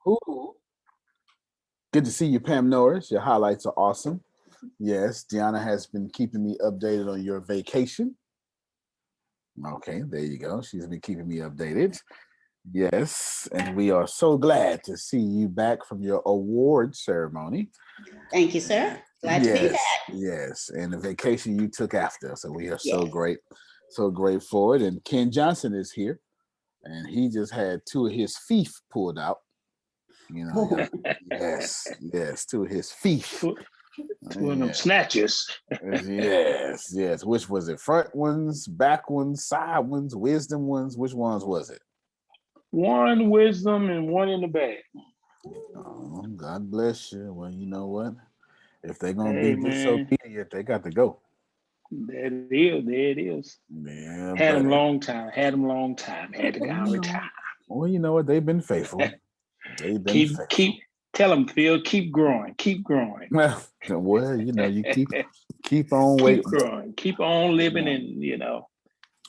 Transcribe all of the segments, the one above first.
Ooh. Good to see you, Pam Norris. Your highlights are awesome. Yes, Deanna has been keeping me updated on your vacation. Okay, there you go. She's been keeping me updated. Yes, and we are so glad to see you back from your award ceremony. Thank you, sir. Glad to be Yes, back. yes, and the vacation you took after. So we are so Yes. great, so great for it. And Ken Johnson is here, and he just had two of his feet pulled out. You know, Oh, yes, two of his feet. Two of them snatches. Yes. Which was it? Front ones, back ones, side ones, wisdom ones. Which ones was it? One wisdom and one in the bag. Oh, God bless you. Well, you know what? If they're gonna Hey, be man. disobedient, they got to go. There it is. There it is. Yeah, Had them long time. Had them long time. Had to go and retire. Well, you know what? They've been faithful. They've been faithful. Tell them, Phil, keep growing. Keep growing. Well, you know, you keep on waiting. Keep growing. Keep on living, and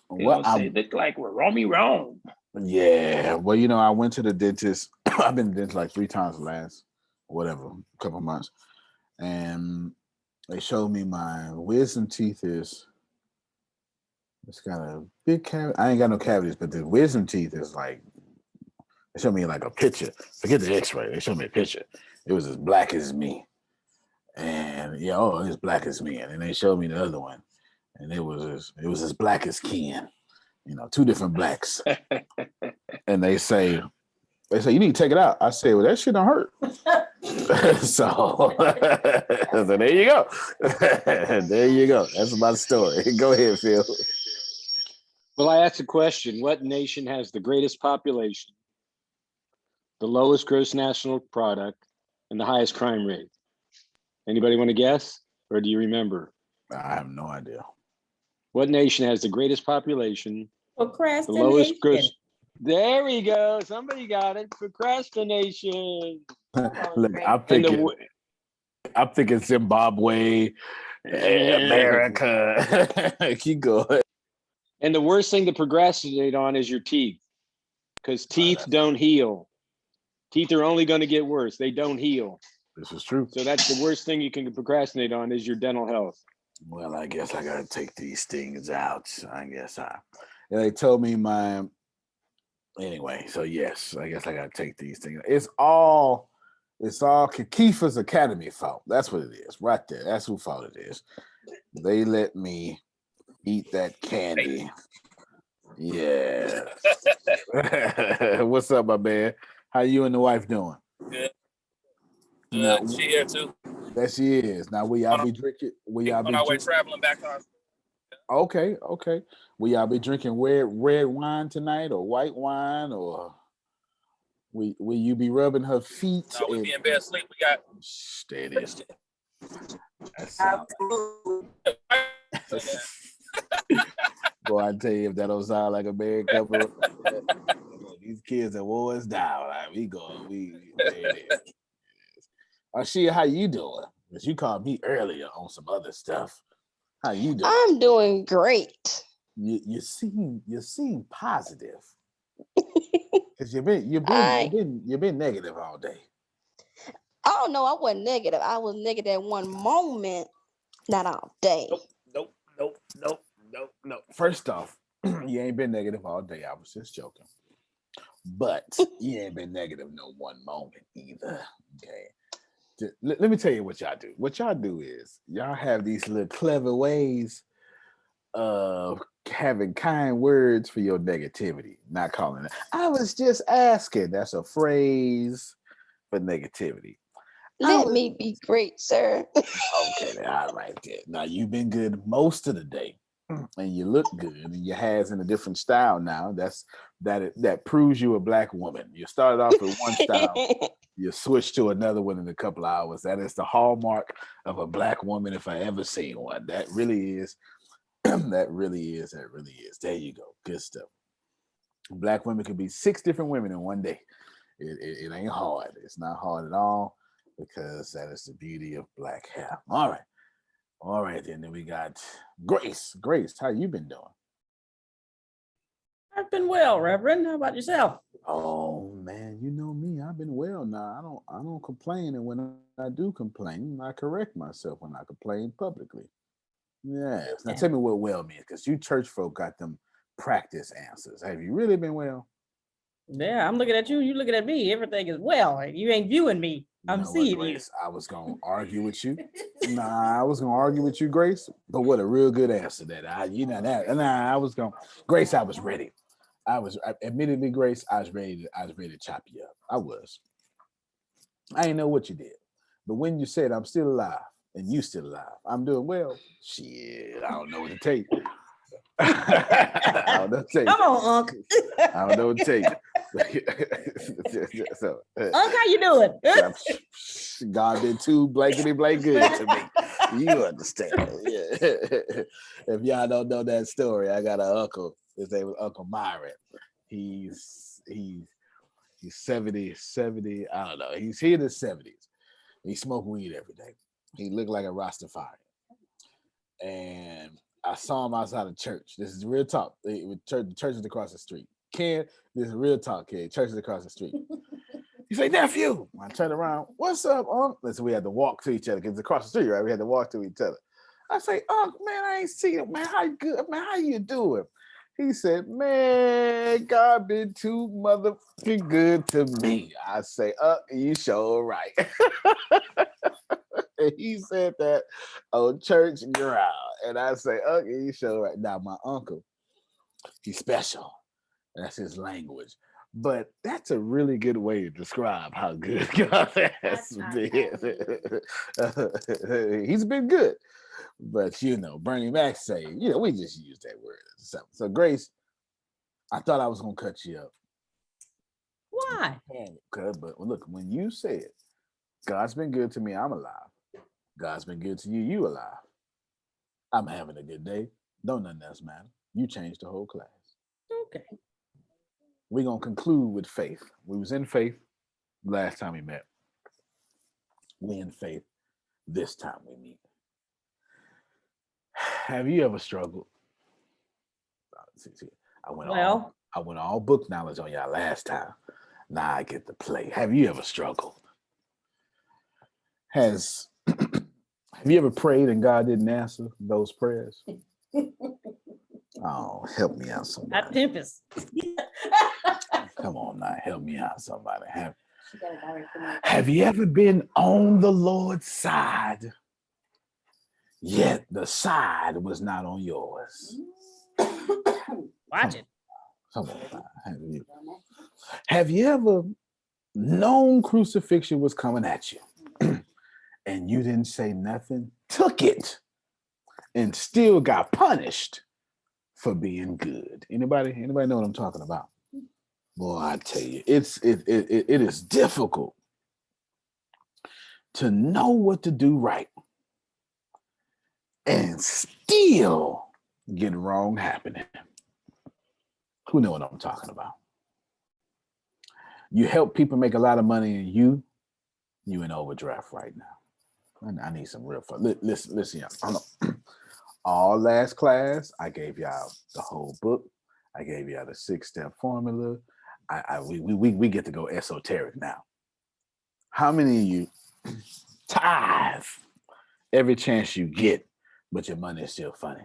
Well, say look like we're Romy wrong. Yeah. Well, you know, I went to the dentist. I've been to the dentist like 3 times the last couple months, and they showed me my wisdom teeth it's got a big cavity. I ain't got no cavities, but the wisdom teeth is like, they showed me like a picture. Forget the x-ray. They showed me a picture. It was as black as me. And it's black as me. And then they showed me the other one. And it was as black as Ken. You know, 2 different blacks. And they say, you need to take it out. I say, well, that shit don't hurt. so there you go. There you go. That's my story. Go ahead, Phil. Well, I asked a question. What nation has the greatest population, the lowest gross national product, and the highest crime rate? Anybody want to guess? Or do you remember? I have no idea. What nation has the greatest population, the lowest gross? There we go. Somebody got it. Procrastination. Look, I'm thinking Zimbabwe, America. Keep going. And the worst thing to procrastinate on is your teeth, because teeth don't heal. Teeth are only going to get worse. They don't heal. This is true. So that's the worst thing you can procrastinate on is your dental health. Well, I guess I gotta take these things out. They told me anyway. So yes, I guess I gotta take these things. It's all Keefer's Academy fault. That's what it is, right there. That's who fault it is. They let me eat that candy. Yeah. What's up, my man? How you and the wife doing? Good. She here too. There she is. Now, will y'all be drinking? On our way traveling back home. Okay. Will y'all be drinking red wine tonight, or white wine, or will you be rubbing her feet? No, we be in bed asleep. We got. There it is. That sounds Boy, I tell you, if that don't sound like a married couple, these kids that wore us down. Like, there it is. Ashia, how you doing? Because you called me earlier on some other stuff. How you doing? I'm doing great. You seem positive. Because you've been negative all day. Oh no, I wasn't negative. I was negative at one moment, not all day. Nope. First off, you ain't been negative all day. I was just joking. But you ain't been negative no one moment either. Okay. Let me tell you what y'all do. What y'all do is y'all have these little clever ways of having kind words for your negativity, not calling it. I was just asking. That's a phrase for negativity. Let me be great, sir. Okay, all right. Now you've been good most of the day, and you look good, and your hair's in a different style now. That proves you a black woman. You started off with one style. You switch to another one in a couple of hours. That is the hallmark of a black woman if I ever seen one. That really is. That really is. There you go. Good stuff. Black women could be 6 different women in one day. It ain't hard. It's not hard at all, because that is the beauty of black hair. All right. Then we got Grace. Grace, how you been doing? I've been well, Reverend. How about yourself? Oh man, you know me. I've been well now. I don't complain, and when I do complain, I correct myself when I complain publicly. Yes. Now Yeah. tell me what well means, because you church folk got them practice answers. Have you really been well? Yeah, I'm looking at you. You looking at me. Everything is well. You ain't viewing me. You I'm know what, seeing you. Grace? I was gonna argue with you. I was gonna argue with you, Grace. But what a real good answer that I was gonna Grace, I was ready. Admittedly, Grace, I was ready to chop you up. I was. I didn't know what you did. But when you said I'm still alive and you still alive, I'm doing well. Shit, I don't know what to take. I don't know what to take. Come on, Unc. I don't know what to take. So, Unc, how you doing? God been too blankety blank good to me. You understand? Yeah. If y'all don't know that story, I got an uncle. His name was Uncle Myron. He's 70. I don't know. He's in his 70s. He smoked weed every day. He looked like a Rastafarian. And I saw him outside of church. This is real talk. The church is across the street. Ken, this is real talk, kid. Church is across the street. He say, nephew. I turn around. What's up, Unc? So we had to walk to each other because it's across the street, right? We had to walk to each other. I say, Unc, man, I ain't seen it. Man, how you good? Man, how you doing? He said, man, God been too motherfucking good to me. I say, you sure right. And he said that on church ground. And I say, you sure right. Now, my uncle, he's special. That's his language. But that's a really good way to describe how good God has been. He's been good. But, Bernie Mac say, we just use that word. So, Grace, I thought I was going to cut you up. Why? But look, when you said, God's been good to me, I'm alive. God's been good to you, you alive. I'm having a good day. Don't nothing else matter. You changed the whole class. Okay. We're going to conclude with faith. We was in faith last time we met. We in faith this time we meet. Have you ever struggled? I went all book knowledge on y'all last time. Now I get to play. Have you ever struggled? Have you ever prayed and God didn't answer those prayers? Oh, help me out, somebody. At Tempest. Come on now, help me out, somebody. Have you ever been on the Lord's side, yet the side was not on yours? Watch it. Come on now. Have you ever known crucifixion was coming at you and you didn't say nothing, took it, and still got punished for being good? Anybody know what I'm talking about? Boy, I tell you, it is difficult to know what to do right and still get wrong happening. Who know what I'm talking about? You help people make a lot of money and you in overdraft right now. I need some real fun. Listen, y'all. All last class, I gave y'all the whole book. I gave y'all the 6-step formula. We get to go esoteric now. How many of you tithe every chance you get, but your money is still funny?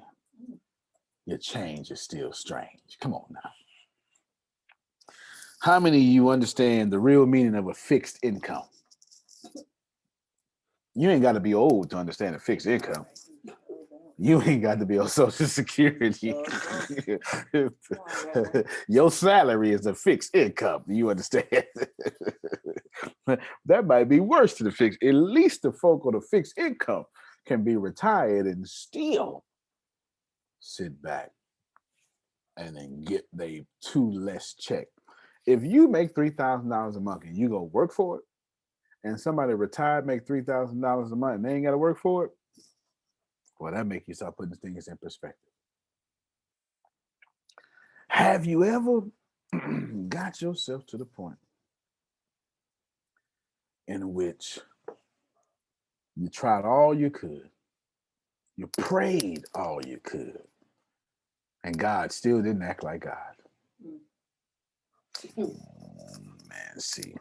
Your change is still strange. Come on now. How many of you understand the real meaning of a fixed income? You ain't got to be old to understand a fixed income. You ain't got to be on Social Security. Your salary is a fixed income. You understand? That might be worse than the fixed. At least the folk on the fixed income can be retired and still sit back and then get they 2 less check. If you make $3,000 a month and you go work for it, and somebody retired make $3,000 a month and they ain't got to work for it, well, that makes you start putting things in perspective. Have you ever got yourself to the point in which you tried all you could, you prayed all you could, and God still didn't act like God? Man, see,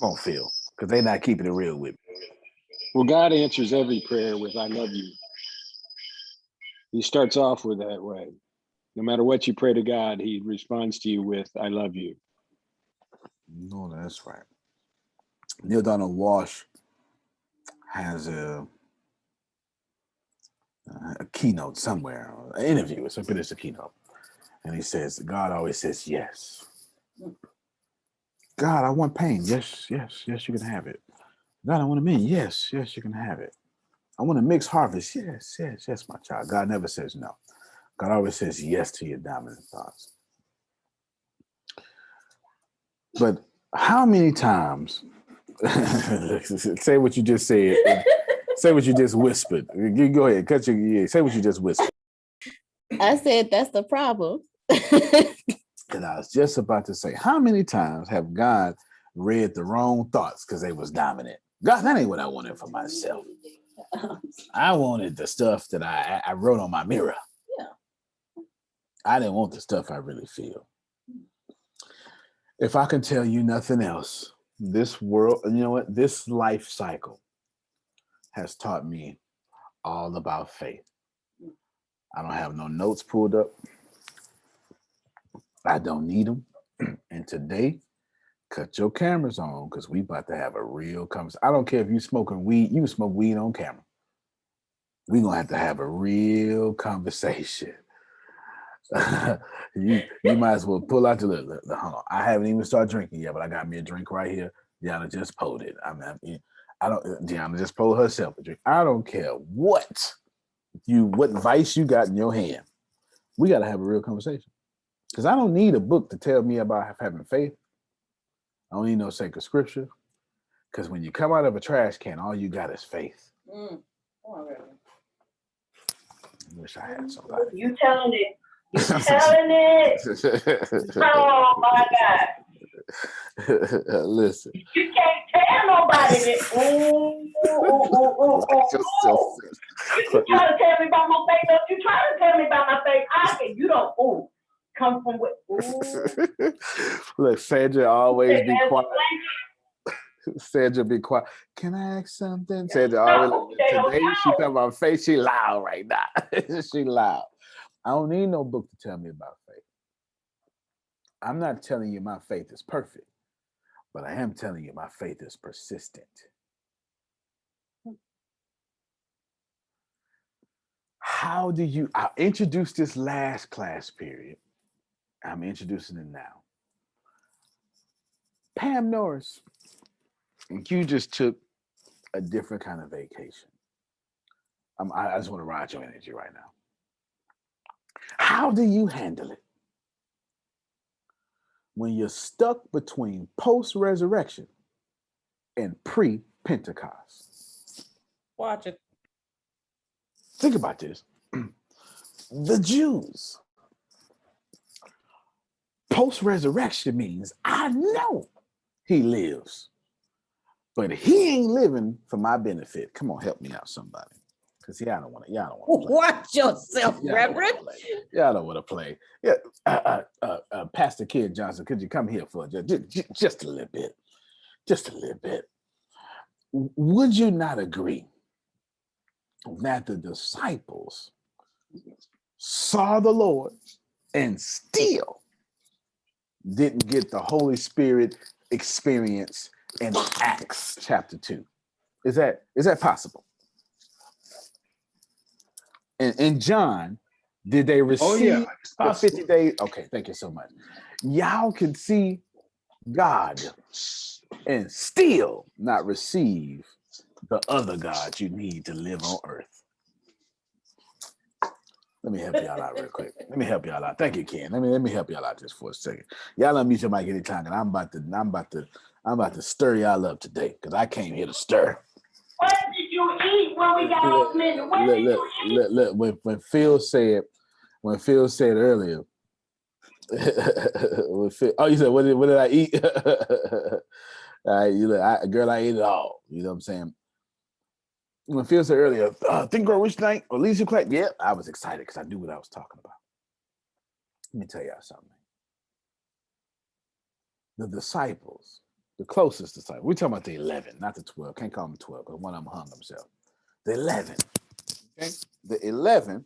Come on, Phil, because they're not keeping it real with me. Well, God answers every prayer with "I love you." He starts off with that way. No matter what you pray to God, He responds to you with "I love you." No, that's right. Neil Donald Walsh has a keynote somewhere, an interview. It's a keynote, and he says, "God always says yes. God, I want pain. Yes, yes, yes, you can have it. God, I want a million. Yes, yes, you can have it. I want a mixed harvest. Yes, yes, yes, my child. God never says no. God always says yes to your dominant thoughts. But how many times, say what you just said, say what you just whispered. You go ahead, cut your, yeah, say what you just whispered. I said that's the problem. And I was just about to say, how many times have God read the wrong thoughts because they was dominant? God, that ain't what I wanted for myself. I wanted the stuff that I wrote on my mirror. Yeah. I didn't want the stuff I really feel. If I can tell you nothing else, this world, you know what? This life cycle has taught me all about faith. I don't have no notes pulled up. I don't need them. And today, cut your cameras on because we about to have a real conversation. I don't care if you smoking weed, you can smoke weed on camera. We're going to have a real conversation. you might as well pull out hold on. I haven't even started drinking yet, but I got me a drink right here. Deanna just pulled it. Deanna just pulled herself a drink. I don't care what vice you got in your hand. We got to have a real conversation. Because I don't need a book to tell me about having faith. I don't need no sacred scripture. Because when you come out of a trash can, all you got is faith. I wish I had somebody. You telling it. You telling it. Oh my God. Listen. You can't tell nobody that. You try to tell me about my faith. Don't you try to tell me about my faith. You don't come from what? Look, Sandra always be quiet. Sandra be quiet. Can I ask something? Sandra always today she talking about faith. She loud right now. She loud. I don't need no book to tell me about faith. I'm not telling you my faith is perfect, but I am telling you my faith is persistent. How do you, I introduced this last class period. I'm introducing it now. Pam Norris, you just took a different kind of vacation. I just want to ride your energy right now. How do you handle it when you're stuck between post-resurrection and pre-Pentecost? Watch it. Think about this. The Jews, post-resurrection means I know he lives, but he ain't living for my benefit. Come on, help me out, somebody. Because y'all don't want to play. Watch yourself, Reverend. Y'all don't want to play. Yeah, Pastor Kid Johnson, could you come here for just a little bit? Just a little bit. Would you not agree that the disciples saw the Lord and still didn't get the Holy Spirit experience in Acts chapter 2? Is that possible? In John, did they receive the 50 days? Okay, thank you so much. Y'all can see God and still not receive the other God you need to live on earth. Let me help y'all out real quick. Let me help y'all out. Thank you, Ken. Let me help y'all out just for a second. Y'all unmute your mic anytime, and I'm about to stir y'all up today because I came here to stir. What did you eat when we got off minute? What did you eat? Look, when Phil said earlier, you said what did I eat? Girl, I ate it all. You know what I'm saying? When Phil said earlier, think grow rich tonight or leisure class. Yeah, I was excited because I knew what I was talking about. Let me tell y'all something. the disciples, the closest disciples, we're talking about the 11, not the 12. Can't call them 12 because one of them hung himself. The 11. Okay. The 11,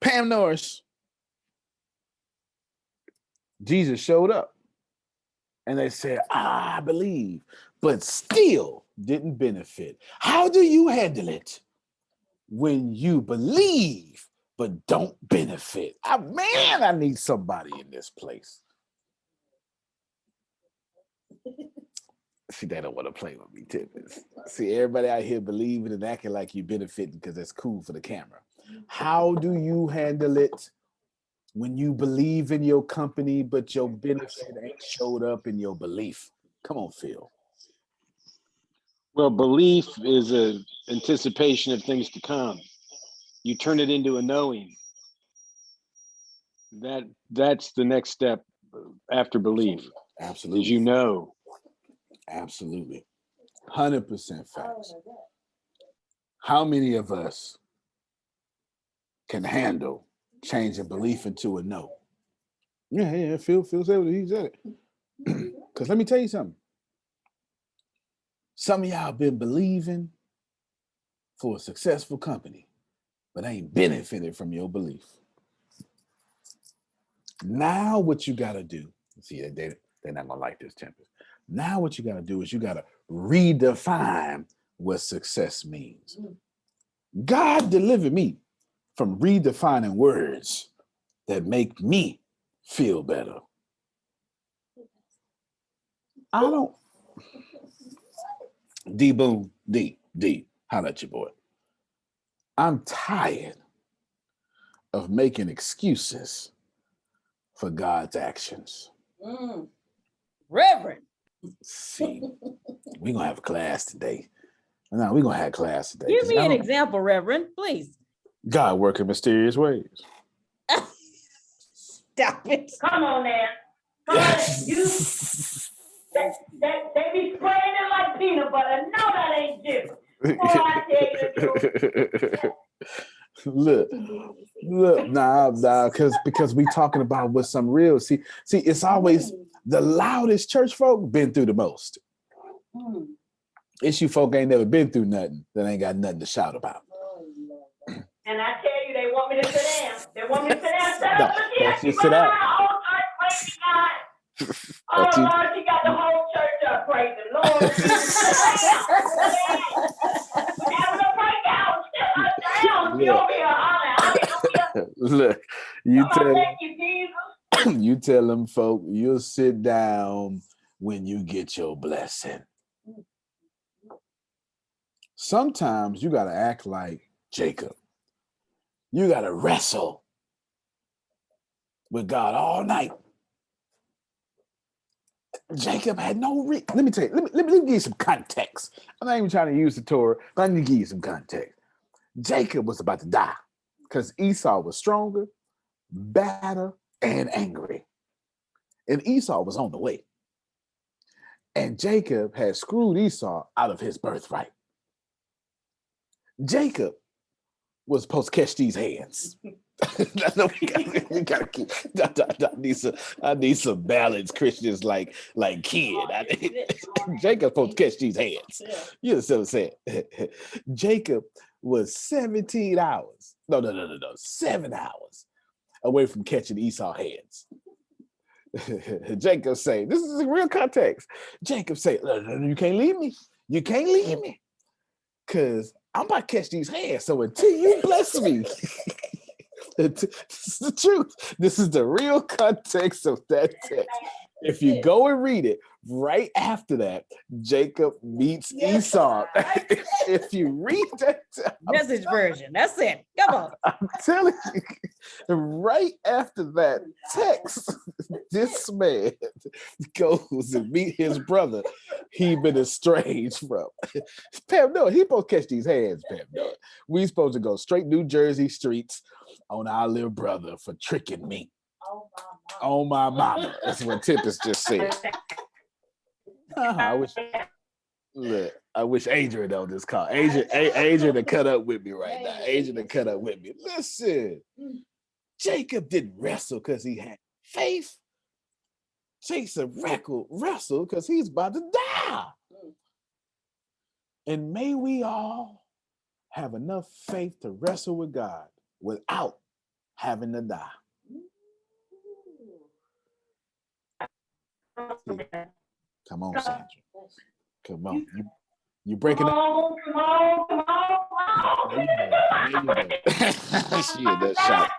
Pam Norris, Jesus showed up and they said, I believe, but still didn't benefit. How do you handle it when you believe but don't benefit? Man, I need somebody in this place. See, they don't want to play with me, Tippins. See, everybody out here believing and acting like you benefiting because that's cool for the camera. How do you handle it when you believe in your company, but your benefit ain't showed up in your belief? Come on, Phil. Well, belief is an anticipation of things to come. You turn it into a knowing. That's the next step after belief. Absolutely. Is you know. Absolutely. 100% facts. How many of us can handle changing belief into a no? Yeah, Phil said what he said it. Because let me tell you something. Some of y'all been believing for a successful company, but ain't benefited from your belief. Now what you got to do, see, they're not going to like this, Tempest. Now what you got to do is you got to redefine what success means. God delivered me from redefining words that make me feel better. I don't. D-boom, D, holla at your boy. I'm tired of making excuses for God's actions. Reverend. See, we're going to have a class today. No, we're going to have class today. Give me an example, Reverend, please. God work in mysterious ways. Stop it. Come on now. Come on. They be spraying it like peanut butter. No, that ain't you. Oh, I tell you the truth. Look, nah, because we talking about what's some real. See, it's always the loudest church folk been through the most. Issue folk ain't never been through nothing that ain't got nothing to shout about. And I tell you, they want me to sit down. They want me to sit down. Sit up. Don't you sit down. Oh, Lord, she got the whole church up. Praise the Lord. We're having a breakout. Sit down. You over here hollering. Look, you thank you, Jesus. You tell them folk you'll sit down when you get your blessing. Sometimes you got to act like Jacob. You got to wrestle with God all night. Jacob had no reason. Let me tell you, let me give you some context. I'm not even trying to use the Torah, but I'm going to give you some context. Jacob was about to die because Esau was stronger, badder, and angry. And Esau was on the way. And Jacob had screwed Esau out of his birthright. Jacob was supposed to catch these hands. we gotta keep. I need some balanced Christians like Kid. Jacob's supposed to catch these hands. You understand what I'm saying? Jacob was 17 hours. No, 7 hours away from catching Esau's hands. Jacob say, this is a real context. Jacob say, you can't leave me. You can't leave me. Because I'm about to catch these hands. So until you bless me, this is the truth. This is the real context of that text. If you go and read it, right after that, Jacob meets Esau. If you read that Message version, that's it. Come on. I'm telling you, right after that text, this man goes and meet his brother he been estranged from. Pam, no, he supposed to catch these hands, Pam. No. We supposed to go straight New Jersey streets on our little brother for tricking me. Oh my mama. That's what Tempest just said. I wish Adrian on this call. Adrian to cut up with me right now. Adrian to cut up with me. Listen, Jacob didn't wrestle because he had faith. chase a wrestle because he's about to die. And may we all have enough faith to wrestle with God without having to die. Come on, Sandra. Come on. You breaking up. Come on. She in that shot.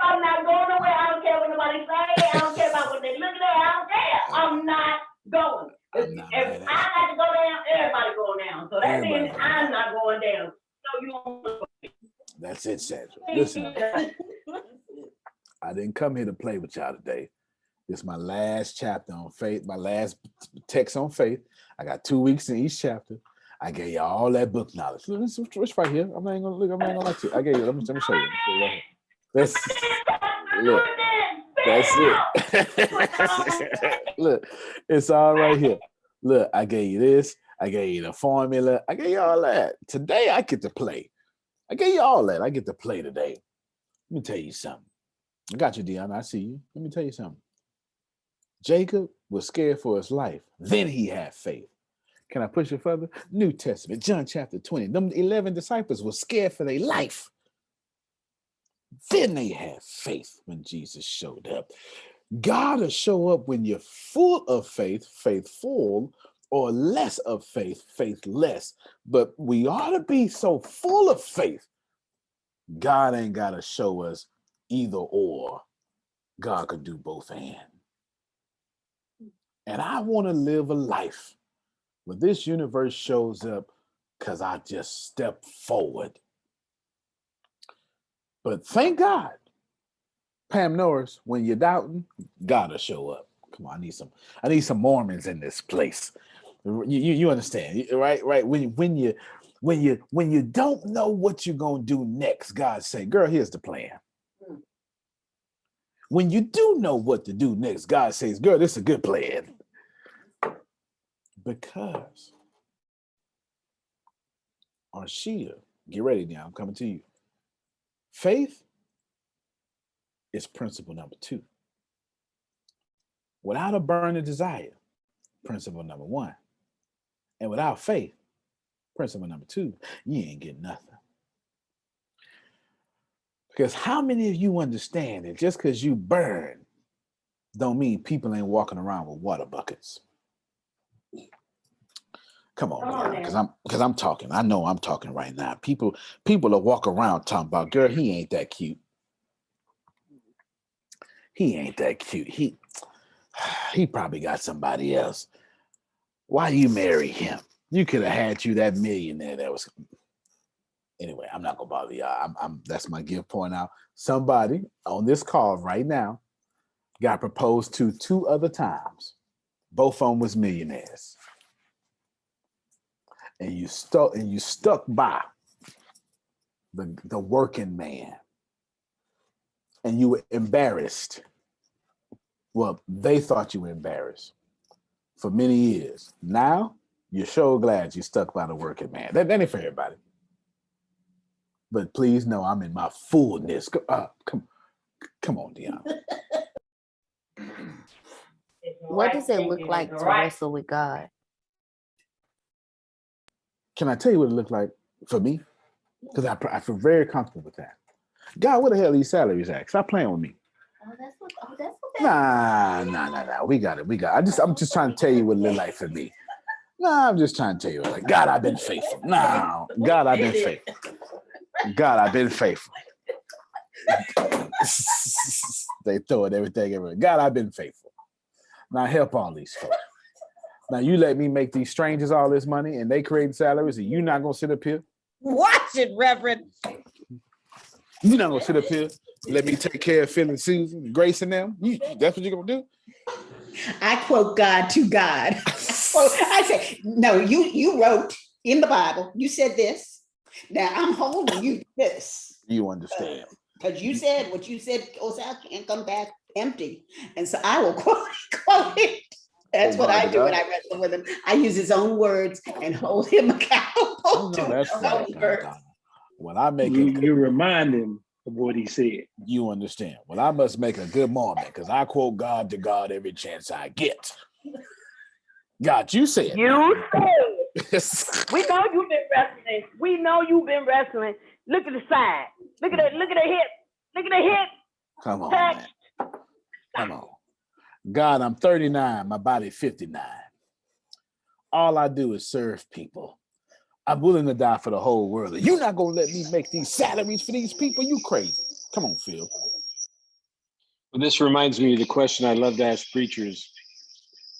I'm not going nowhere. I don't care what nobody say. I don't care about what they look at. I don't care. I'm not going. If I got to go down, everybody go down. So that means I'm not going down. So you don't. That's it, Sandra. Listen, I didn't come here to play with y'all today. This is my last chapter on faith, my last text on faith. I got 2 weeks in each chapter. I gave you all that book knowledge. Look, it's right here. I'm not gonna lie to you. I gave you. Let me show you. Right that's look. That's it. Look, it's all right here. Look, I gave you this. I gave you the formula. I gave you all that. Today I get to play. I gave you all that. I get to play today. Let me tell you something. I got you, Deanna. I see you. Let me tell you something. Jacob was scared for his life. Then he had faith. Can I push it further? New Testament, John chapter 20. Them 11 disciples were scared for their life. Then they had faith when Jesus showed up. God will show up when you're full of faith, faithful, or less of faith, faithless. But we ought to be so full of faith. God ain't got to show us either or. God could do both and. And I want to live a life where this universe shows up because I just step forward. But thank God, Pam Norris, when you're doubting, gotta show up. Come on, I need some Mormons in this place. You understand, right? Right. When you don't know what you're gonna do next, God say, girl, here's the plan. When you do know what to do next, God says, girl, this is a good plan. Because Arshia, get ready now, I'm coming to you. Faith is principle number 2. Without a burning desire, principle number 1. And without faith, principle number 2, you ain't getting nothing. Because how many of you understand that just because you burn don't mean people ain't walking around with water buckets? Come on, because I'm talking. I know I'm talking right now. People will walk around talking about, girl, he ain't that cute. He ain't that cute. He probably got somebody else. Why you marry him? You could have had you that millionaire that was. Anyway, I'm not gonna bother y'all. That's my gift point out. Somebody on this call right now got proposed to 2 other times. Both of them was millionaires. And you stuck by the working man. And you were embarrassed. Well, they thought you were embarrassed for many years. Now, you're so glad you stuck by the working man. That ain't for everybody. But please know I'm in my fullness. Come on, Deanna. What does it look like to wrestle with God? Can I tell you what it looked like for me? Because I feel very comfortable with that. God, where the hell are these salaries at? Stop playing with me. That's what Nah. We got it. I'm just trying to tell you what it looked like for me. Nah, I'm just trying to tell you, like, God, I've been faithful. No, God, I've been faithful. God, I've been faithful. They throwing everything everywhere. God, I've been faithful. Now help all these folks. Now you let me make these strangers all this money and they create salaries and you're not gonna sit up here? Watch it, Reverend. You're not gonna sit up here, let me take care of Phil and Susan, Grace and them? That's what you're gonna do? I quote God to God. I say, no, you wrote in the Bible, you said this. Now I'm holding you to this. You understand. Because you said what you said goes out and come back empty. And so I will quote it. That's what I do when I wrestle with him. I use his own words and hold him accountable to his own words. When I make you remind him of what he said. You understand? Well, I must make a good Mormon because I quote God to God every chance I get. God, you said. You said. We know you've been wrestling. We know you've been wrestling. Look at the side. Look at the hip. Look at the hip. Come on, man. Come on. God, I'm 39. My body 59. All I do is serve people. I'm willing to die for the whole world. You're not going to let me make these salaries for these people? You crazy. Come on, Phil. Well, this reminds me of the question I love to ask preachers.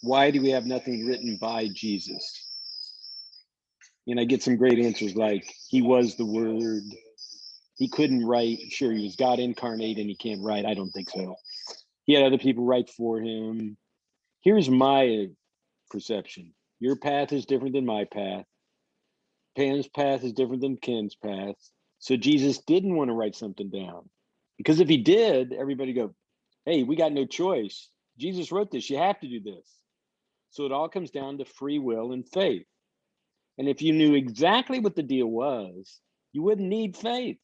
Why do we have nothing written by Jesus? And I get some great answers like, he was the word. He couldn't write. Sure, he was God incarnate and he can't write. I don't think so. He had other people write for him. Here's my perception. Your path is different than my path. Pam's path is different than Ken's path. So Jesus didn't want to write something down. Because if he did, everybody go, hey, we got no choice. Jesus wrote this. You have to do this. So it all comes down to free will and faith. And if you knew exactly what the deal was, you wouldn't need faith.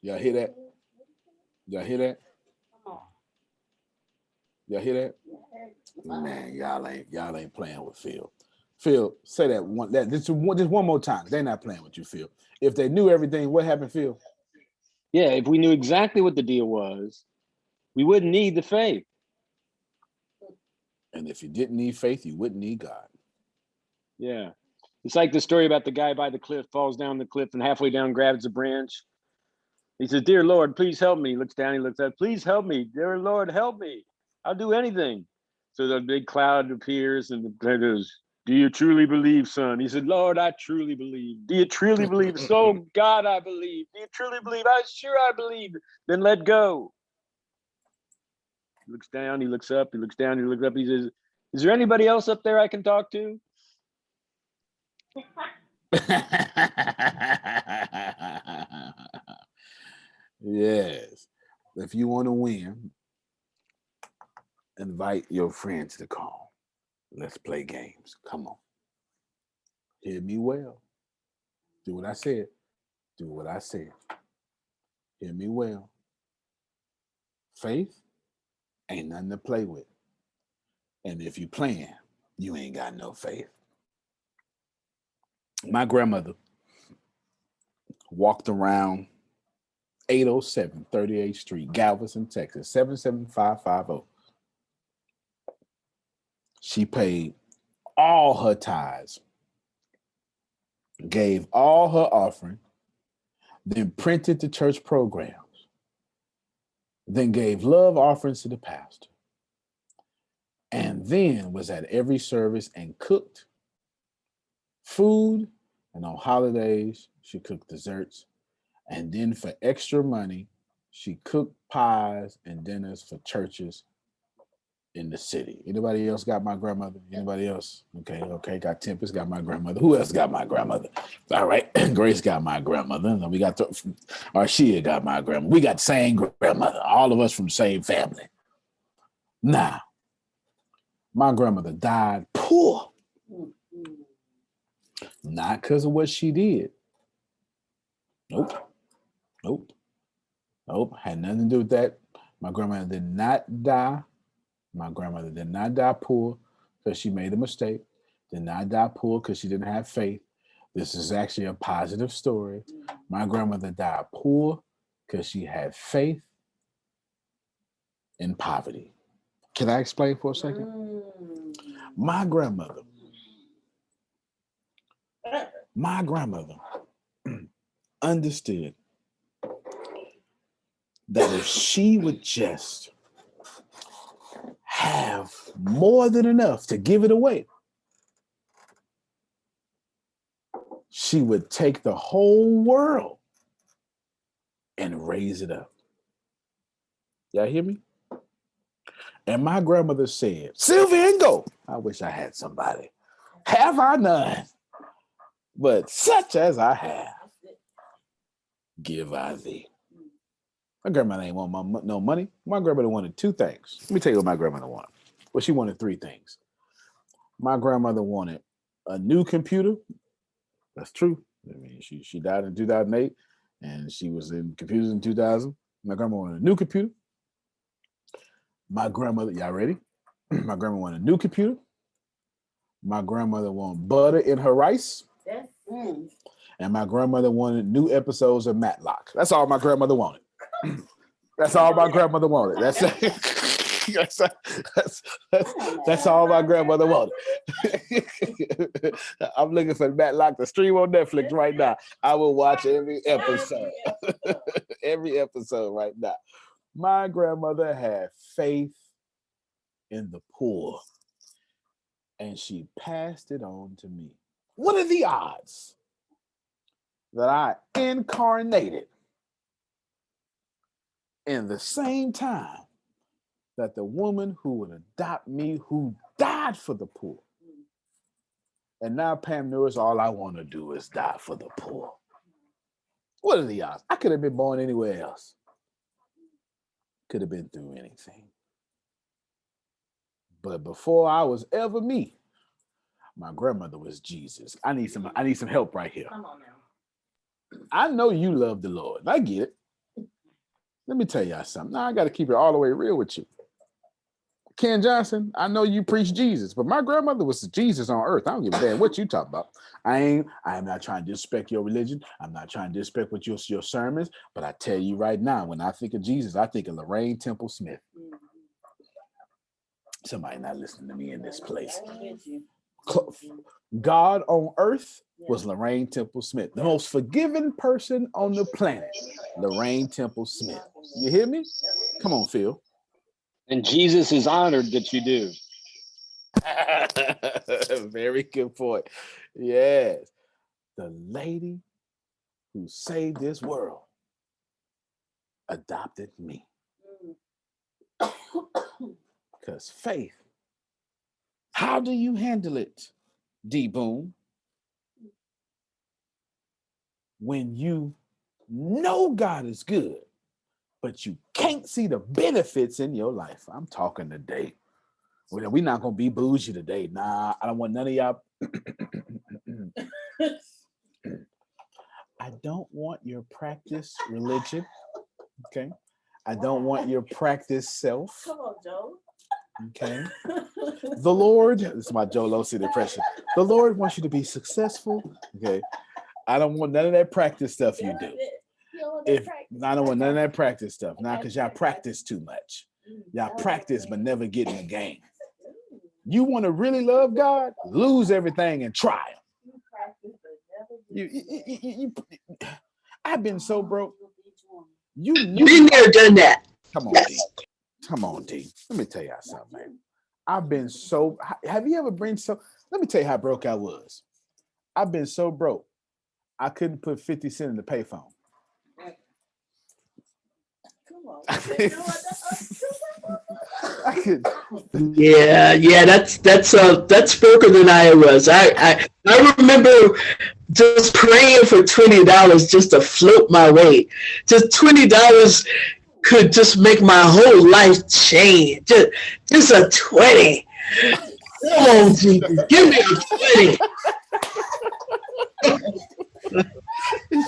Y'all hear that? Y'all hear that? Y'all hear that? Man, y'all ain't playing with Phil. Phil, say that just one more time. They're not playing with you, Phil. If they knew everything, what happened, Phil? Yeah, if we knew exactly what the deal was, we wouldn't need the faith. And if you didn't need faith, you wouldn't need God. Yeah. It's like the story about the guy by the cliff, falls down the cliff and halfway down grabs a branch. He says, dear Lord, please help me. He looks down, he looks up, please help me. Dear Lord, help me. I'll do anything. So the big cloud appears and the guy goes, do you truly believe, son? He said, Lord, I truly believe. Do you truly believe? So God, I believe. Do you truly believe? I believe. Then let go. He looks down, he looks up, he looks down, he looks up. He says, is there anybody else up there I can talk to? Yes. If you want to win, invite your friends to call. Let's play games. Come on. Hear me well. Do what I said. Do what I said. Hear me well. Faith ain't nothing to play with. And if you playing, you ain't got no faith. My grandmother walked around 807 38th Street, Galveston, Texas, 77550. She paid all her tithes, gave all her offering, then printed the church programs, then gave love offerings to the pastor, and then was at every service and cooked food, and on holidays, she cooked desserts, and then for extra money, she cooked pies and dinners for churches in the city. Anybody else got my grandmother? Anybody else? Okay. Got Tempest, got my grandmother. Who else got my grandmother? All right. Grace got my grandmother. And we got Arshia got my grandmother. We got the same grandmother. All of us from the same family. Now, my grandmother died poor. Not because of what she did. Nope. Had nothing to do with that. My grandmother did not die. My grandmother did not die poor because she made a mistake. Did not die poor because she didn't have faith. This is actually a positive story. My grandmother died poor because she had faith in poverty. Can I explain for a second? My grandmother understood that if she would just have more than enough to give it away, she would take the whole world and raise it up. Y'all hear me? And my grandmother said, Sylvia and go. I wish I had somebody. Have I none? But such as I have, give I thee. My grandmother ain't want no money. My grandmother wanted two things. Let me tell you what my grandmother wanted. Well, she wanted three things. My grandmother wanted a new computer. That's true. I mean, she died in 2008, and she was in computers in 2000. My grandma wanted a new computer. My grandmother, y'all ready? My grandma wanted a new computer. My grandmother wanted butter in her rice. Yes. And my grandmother wanted new episodes of Matlock. That's all my grandmother wanted. That's all my grandmother wanted. That's all my grandmother wanted. I'm looking for Matlock to stream on Netflix right now. I will watch every episode. Every episode right now. My grandmother had faith in the poor, and she passed it on to me. What are the odds that I incarnated in the same time that the woman who would adopt me, who died for the poor? And now Pam Nourse, all I want to do is die for the poor. What are the odds? I could have been born anywhere else. Could have been through anything. But before I was ever me, my grandmother was Jesus. I need some help right here. Come on now. I know you love the Lord. I get it. Let me tell y'all something. Now I got to keep it all the way real with you. Ken Johnson, I know you preach Jesus, but my grandmother was Jesus on earth. I don't give a damn what you talk about. I am not trying to disrespect your religion. I'm not trying to disrespect what your sermons, but I tell you right now, when I think of Jesus, I think of Lorraine Temple Smith. Somebody not listening to me in this place. God on earth was Lorraine Temple Smith, the most forgiving person on the planet. Lorraine Temple Smith. You hear me? Come on, Phil. And Jesus is honored that you do. Very good point. Yes. The lady who saved this world adopted me. Because faith, how do you handle it, D-Boom? When you know God is good, but you can't see the benefits in your life. I'm talking today. Well, we're not going to be bougie today. Nah, I don't want none of y'all. I don't want your practice religion. Okay. I don't want your practice self. Come on, Joe. Okay. The Lord, this is my Joe Losi depression. The Lord wants you to be successful. Okay. I don't want none of that practice stuff you do. I don't want none of that practice stuff. Now, because y'all practice too much. Y'all practice but never get in the game. You want to really love God? Lose everything and try him. I've been so broke. You been there, done that. Come on, D. Come on, D. Let me tell y'all something, man. I've been so. Have you ever been so? Let me tell you how broke I was. I've been so broke. I couldn't put 50 cents in the payphone. I could. Yeah, that's broker than I was. I remember just praying for $20 just to float my way. Just $20 could just make my whole life change. Just a 20. Come on, Jesus, give me a 20.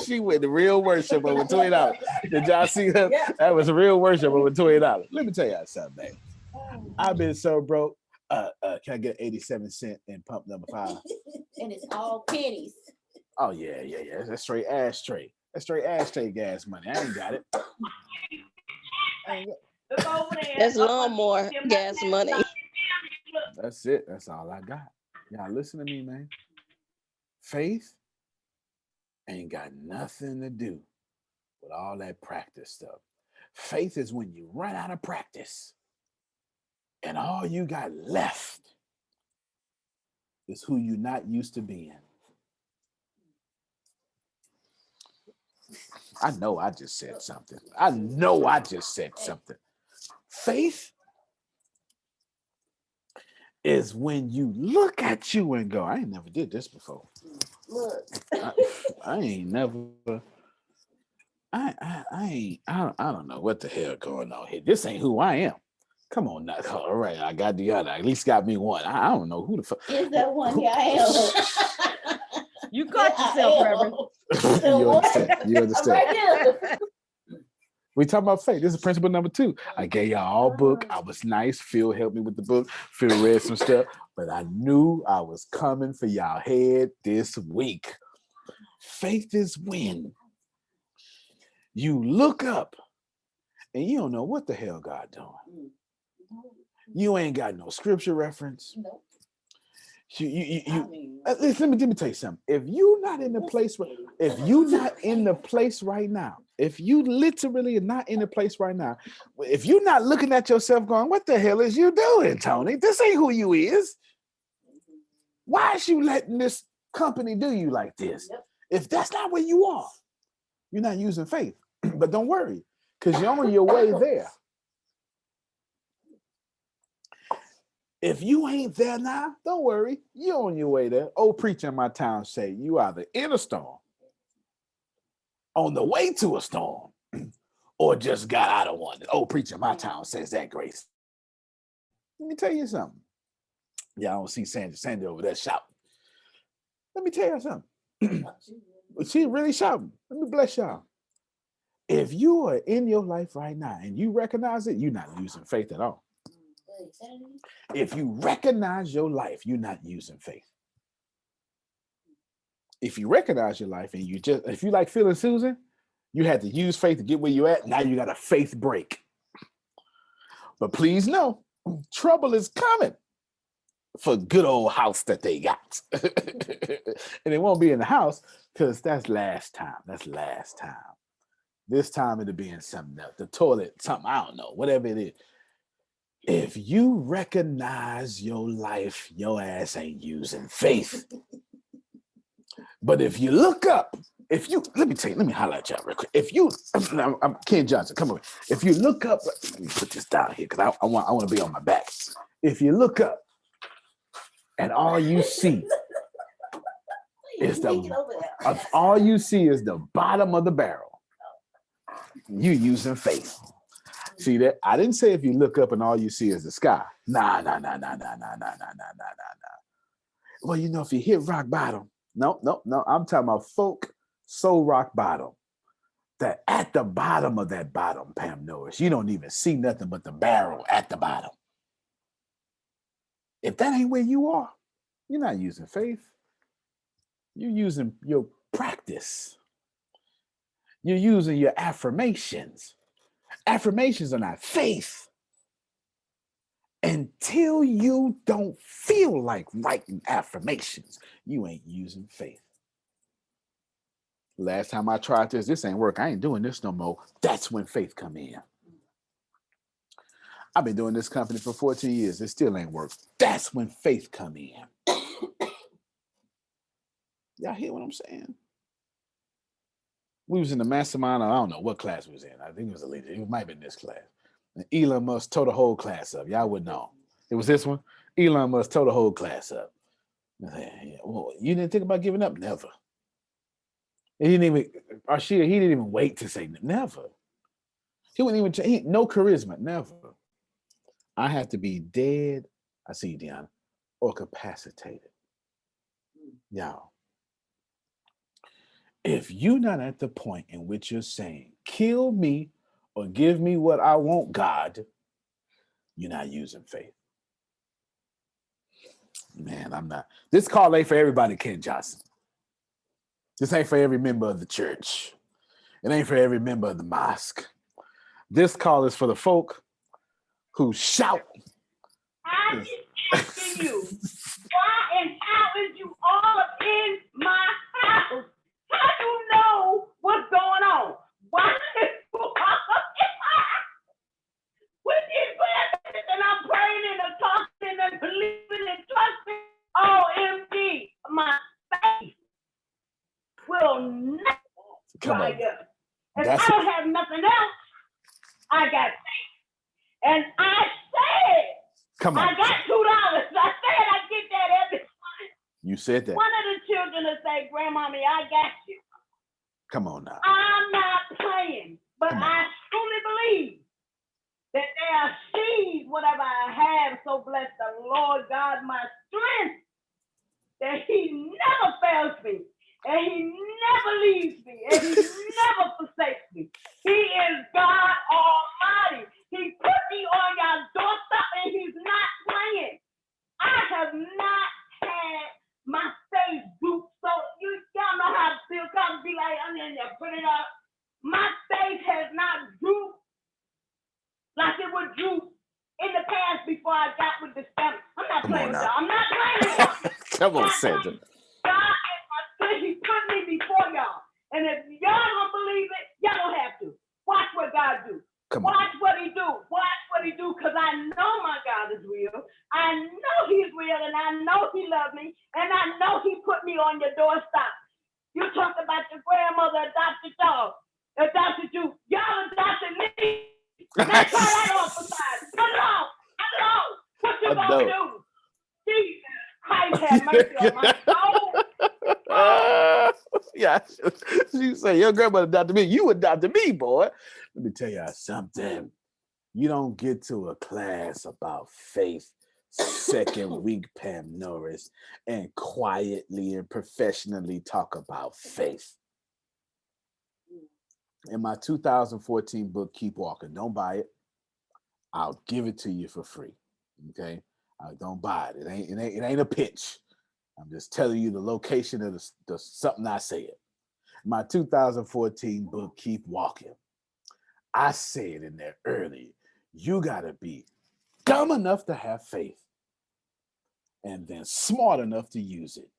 She went to real worship over $20. Did y'all see her? That was real worship over $20. Let me tell y'all something, man. I've been so broke. Can I get 87 cents in pump number 5? And it's all pennies. Oh yeah. That's straight ashtray. That's straight ashtray gas money. I ain't got it. That's lawnmower gas money. That's it. That's all I got. Y'all listen to me, man. Faith ain't got nothing to do with all that practice stuff. Faith is when you run out of practice and all you got left is who you're not used to being. I know I just said something. Faith is when you look at you and go, I ain't never did this before. Look. I ain't never. I don't know what the hell going on here. This ain't who I am. Come on now. All right, I got the other. At least got me one. I don't know who the fuck. Is that one? Yeah, I am. You caught yourself, Reverend. You understand? You understand? Right here. We talking about faith. This is principle number 2. I gave y'all all book. I was nice. Phil helped me with the book. Phil read some stuff, but I knew I was coming for y'all head this week. Faith is when you look up and you don't know what the hell God doing. You ain't got no scripture reference. Let me tell you something. If you not in the place right now, if you literally are not in the place right now, if you're not looking at yourself going, what the hell is you doing, Tony? This ain't who you is. Why is you letting this company do you like this? If that's not where you are, you're not using faith. But don't worry, because you're on your way there. If you ain't there now, don't worry. You're on your way there. Old preacher in my town say you either in a storm, on the way to a storm, or just got out of one. Old preacher in my town says that, Grace. Let me tell you something. Y'all don't see Sandy over there shouting. Let me tell you something. She really shouting. Let me bless y'all. If you are in your life right now and you recognize it, you're not using faith at all. If you recognize your life, you're not using faith. If you recognize your life and if you like Phil and Susan, you had to use faith to get where you're at. Now you got a faith break. But please know, trouble is coming for good old house that they got. And it won't be in the house because that's last time. That's last time. This time it'll be in something else. The toilet, something, I don't know, whatever it is. If you recognize your life, your ass ain't using faith. But if you look up, let me highlight y'all real quick. I'm Ken Johnson, come on. If you look up, let me put this down here because I want to be on my back. If you look up and all you see is the bottom of the barrel, you using faith. See that? I didn't say if you look up and all you see is the sky. Nah. Well, if you hit rock bottom, no. I'm talking about folk so rock bottom that at the bottom of that bottom, Pam Norris, you don't even see nothing but the barrel at the bottom. If that ain't where you are, you're not using faith. You're using your practice. You're using your affirmations. Affirmations are not faith. Until you don't feel like writing affirmations, you ain't using faith. Last time I tried this ain't work. I ain't doing this no more. That's when faith come in. I've been doing this company for 14 years. It still ain't work. That's when faith come in. Y'all hear what I'm saying? We was in the mastermind. I don't know what class we was in. I think it was a leader. It might have been this class. And Elon Musk tore the whole class up. Y'all wouldn't know. It was this one. Elon Musk tore the whole class up. Well, you didn't think about giving up? Never. He didn't even wait to say never. He wouldn't even no charisma, never. I have to be dead, I see you, Deanna, or capacitated. Y'all. If you're not at the point in which you're saying, kill me or give me what I want, God, you're not using faith. Man, I'm not. This call ain't for everybody, Ken Johnson. This ain't for every member of the church. It ain't for every member of the mosque. This call is for the folk who shout. I'm just asking you, why and how is you all up in my house? How do you know what's going on? Why is you all up in my house? With these blessings and I'm praying and talking and believing and trusting. OMG, my faith will not dry up. If I don't have nothing else, I got faith. And I said, I got $2. I said I get that every month. You said that. One of the children will say, Grandmommy, I got you. Come on now. I'm not playing, but I truly believe that there are seeds, whatever I have, so bless the Lord God, my strength, that he never fails me. Come on playing with now. y'all. I'm not playing with y'all. Come on, Sandra. God is my son. He put me before y'all. And if y'all don't believe it, y'all don't have to. Watch what God do. Come on. Watch what he do. Watch what he do, because I know my God is real. I know he's real, and I know he loves me, and I know he put me on your doorstep. You talk about your grandmother adopted y'all, adopted you. Y'all adopted me. Let's try that off the side. Hello. What you gonna do? Jesus Christ have mercy on my soul. Yeah, she say your grandmother adopted me. You adopted me, boy. Let me tell y'all something. You don't get to a class about faith second week, Pam Norris, and quietly and professionally talk about faith. In my 2014 book, Keep Walking, don't buy it. I'll give it to you for free. Okay, don't buy it. It ain't a pitch. I'm just telling you the location of the something I said. My 2014 book, Keep Walking. I said in there early, you gotta be dumb enough to have faith, and then smart enough to use it.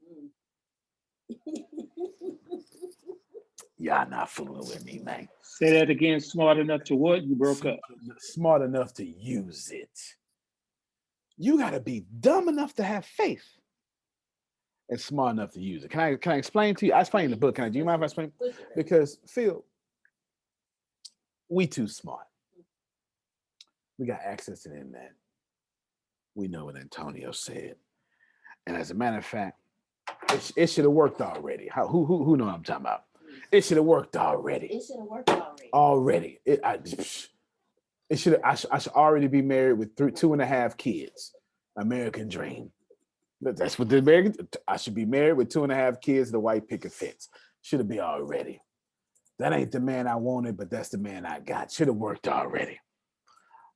Y'all not fooling with me, man. Say that again. Smart enough to what? You broke up. Smart enough to use it. You gotta be dumb enough to have faith and smart enough to use it. Can I explain to you? I explained in the book. Do you mind if I explain? Because Phil, we too smart. We got access to the internet. We know what Antonio said. And as a matter of fact, it should have worked already. Who know what I'm talking about? It should have worked already. It should have worked already. Already. I should already be married with 2.5 kids. American dream. That's what the American. I should be married with 2.5 kids. The white picket fence. Should have been already. That ain't the man I wanted, but that's the man I got. Should have worked already.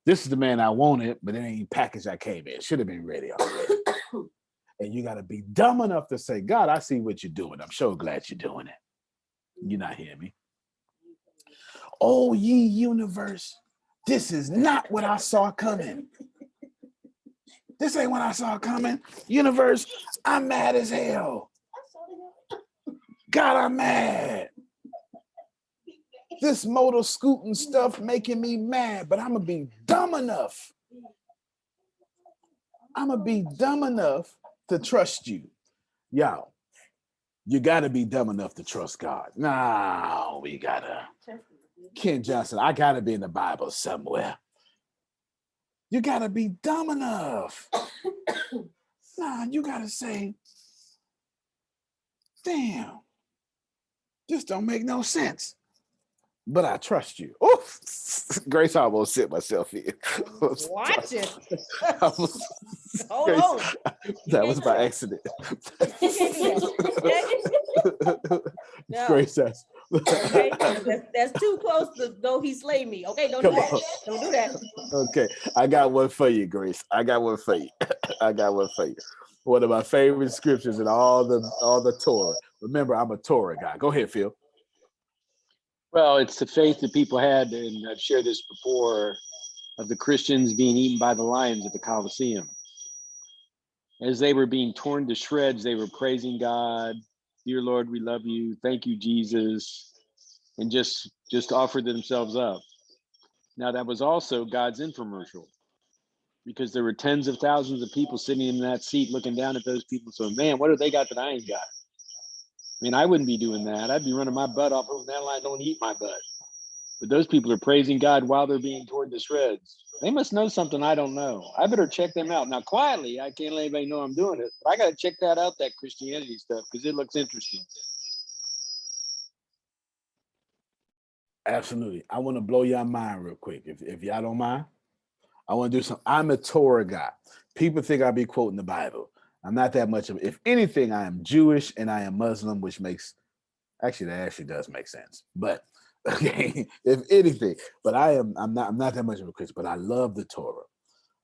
This is the man I wanted, but it ain't package I came in. Should have been ready already. And you got to be dumb enough to say, God, I see what you're doing. I'm sure glad you're doing it. You're not hearing me. Oh, ye universe, this is not what I saw coming. This ain't what I saw coming. Universe, I'm mad as hell. God, I'm mad. This motor scooting stuff making me mad, but I'm going to be dumb enough. I'm going to be dumb enough to trust you. Y'all, you got to be dumb enough to trust God. No, we got to. Ken Johnson, I got to be in the Bible somewhere. You got to be dumb enough. Nah, you got to say, damn, this don't make no sense. But I trust you. Oh, Grace, I almost set myself in. Watch it. Hold on. That was by accident. No. Grace, that's too close to though he slay me. Okay, don't Come do that. on. Don't do that. Okay, I got one for you, Grace. I got one for you. I got one for you. One of my favorite scriptures in all the Torah. Remember, I'm a Torah guy. Go ahead, Phil. Well, it's the faith that people had, and I've shared this before, of the Christians being eaten by the lions at the Colosseum. As they were being torn to shreds, they were praising God. Dear Lord, we love you. Thank you, Jesus. And just offered themselves up. Now, that was also God's infomercial, because there were tens of thousands of people sitting in that seat looking down at those people. So, man, what have they got that I ain't got? I mean, I wouldn't be doing that. I'd be running my butt off over that line. Don't eat my butt. But those people are praising God while they're being torn to shreds. They must know something I don't know. I better check them out. Now, quietly, I can't let anybody know I'm doing it. But I got to check that out, that Christianity stuff, because it looks interesting. Absolutely. I want to blow your mind real quick. If y'all don't mind, I want to do something. I'm a Torah guy. People think I be quoting the Bible. I'm not that much of it. If anything, I am Jewish and I am Muslim, which makes that actually does make sense. But okay, if anything, but I'm not that much of a Christian, but I love the Torah.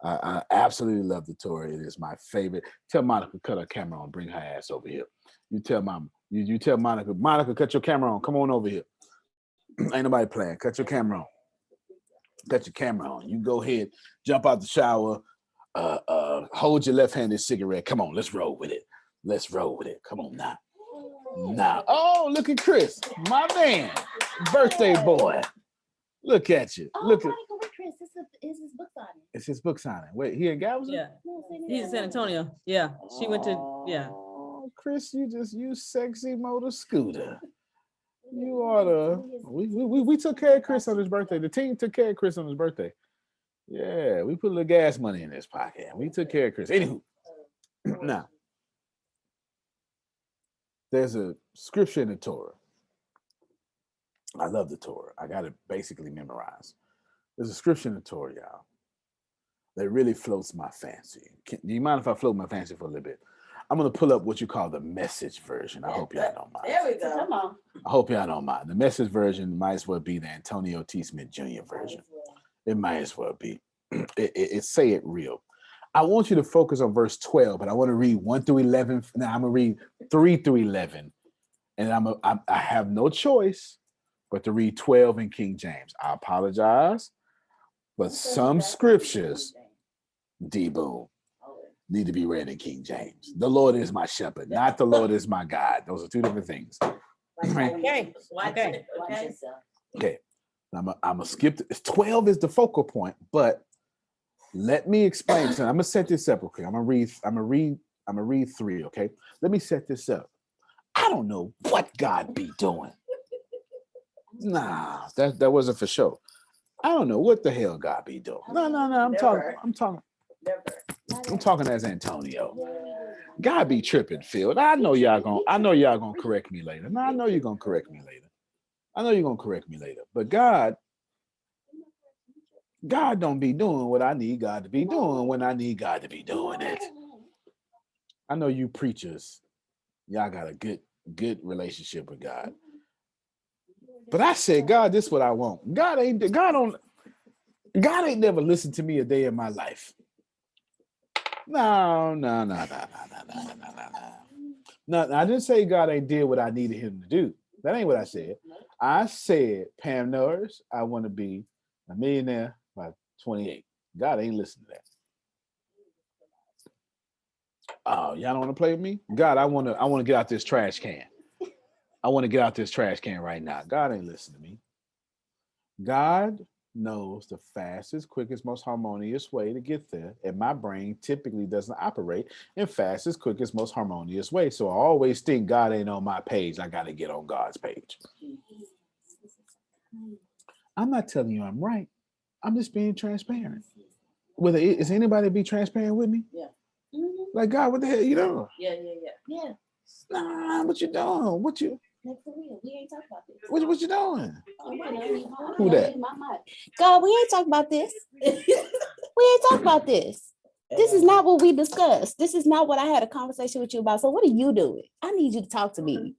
I absolutely love the Torah. It is my favorite. Tell Monica, cut her camera on, bring her ass over here. You tell Mama, you tell Monica, cut your camera on. Come on over here. Ain't nobody playing. Cut your camera on. Cut your camera on. You go ahead, jump out the shower. hold your left-handed cigarette. Come on, let's roll with it. Let's roll with it. Come on now. Now, oh, look at Chris, my man, birthday boy. Look at you. Look at. Chris, it's his book signing. It's his book signing. Wait, he in Galveston? Yeah. He's in San Antonio. Yeah. She went to, yeah. Oh, Chris, you sexy motor scooter. You ought to. We took care of Chris on his birthday. The team took care of Chris on his birthday. Yeah, we put a little gas money in his pocket. We took care of Chris. Anywho, now there's a scripture in the Torah. I love the Torah. I got it basically memorized. There's a scripture in the Torah, y'all, that really floats my fancy. Do you mind if I float my fancy for a little bit? I'm going to pull up what you call the Message version. I hope y'all don't mind. There we go. Come on. I hope y'all don't mind. The Message version might as well be the Antonio T. Smith Jr. version. It might as well be. It say it real. I want you to focus on verse 12, but I want to read 1 through 11. Now I'm going to read 3 through 11. And I have no choice but to read 12 in King James. I apologize, but some scriptures, D-Boom, need to be read in King James. The Lord is my shepherd, not the Lord is my God. Those are two different things. Okay. Okay. I'm going to skip. 12 is the focal point, but let me explain. So I'm going to set this up. Okay. I'm going to read 3. Okay. Let me set this up. I don't know what God be doing. Nah, that wasn't for sure. I don't know what the hell God be doing. No. I'm talking as Antonio. God be tripping, Phil. I know y'all gonna correct me later. No, I know you're gonna correct me later. But God don't be doing what I need God to be doing when I need God to be doing it. I know you preachers, y'all got a good relationship with God. But I said, God, this is what I want. God ain't never listened to me a day in my life. No. I didn't say God ain't did what I needed him to do. That ain't what I said. I said, Pam Norris, I want to be a millionaire by 28. God ain't listening to that. Oh, y'all don't want to play with me? God, I want to get out this trash can. I want to get out this trash can right now. God ain't listening to me. God knows the fastest, quickest, most harmonious way to get there. And my brain typically doesn't operate in fastest, quickest, most harmonious way. So I always think God ain't on my page. I got to get on God's page. I'm not telling you I'm right. I'm just being transparent. Is anybody be transparent with me? Yeah. Like, God, what the hell you doing? Yeah. Nah, what you doing? What you? Like, for real, we ain't talking about this. What you doing? Who that? God, we ain't talking about this. We ain't talking about this. This is not what we discussed. This is not what I had a conversation with you about. So what are you doing? I need you to talk to me.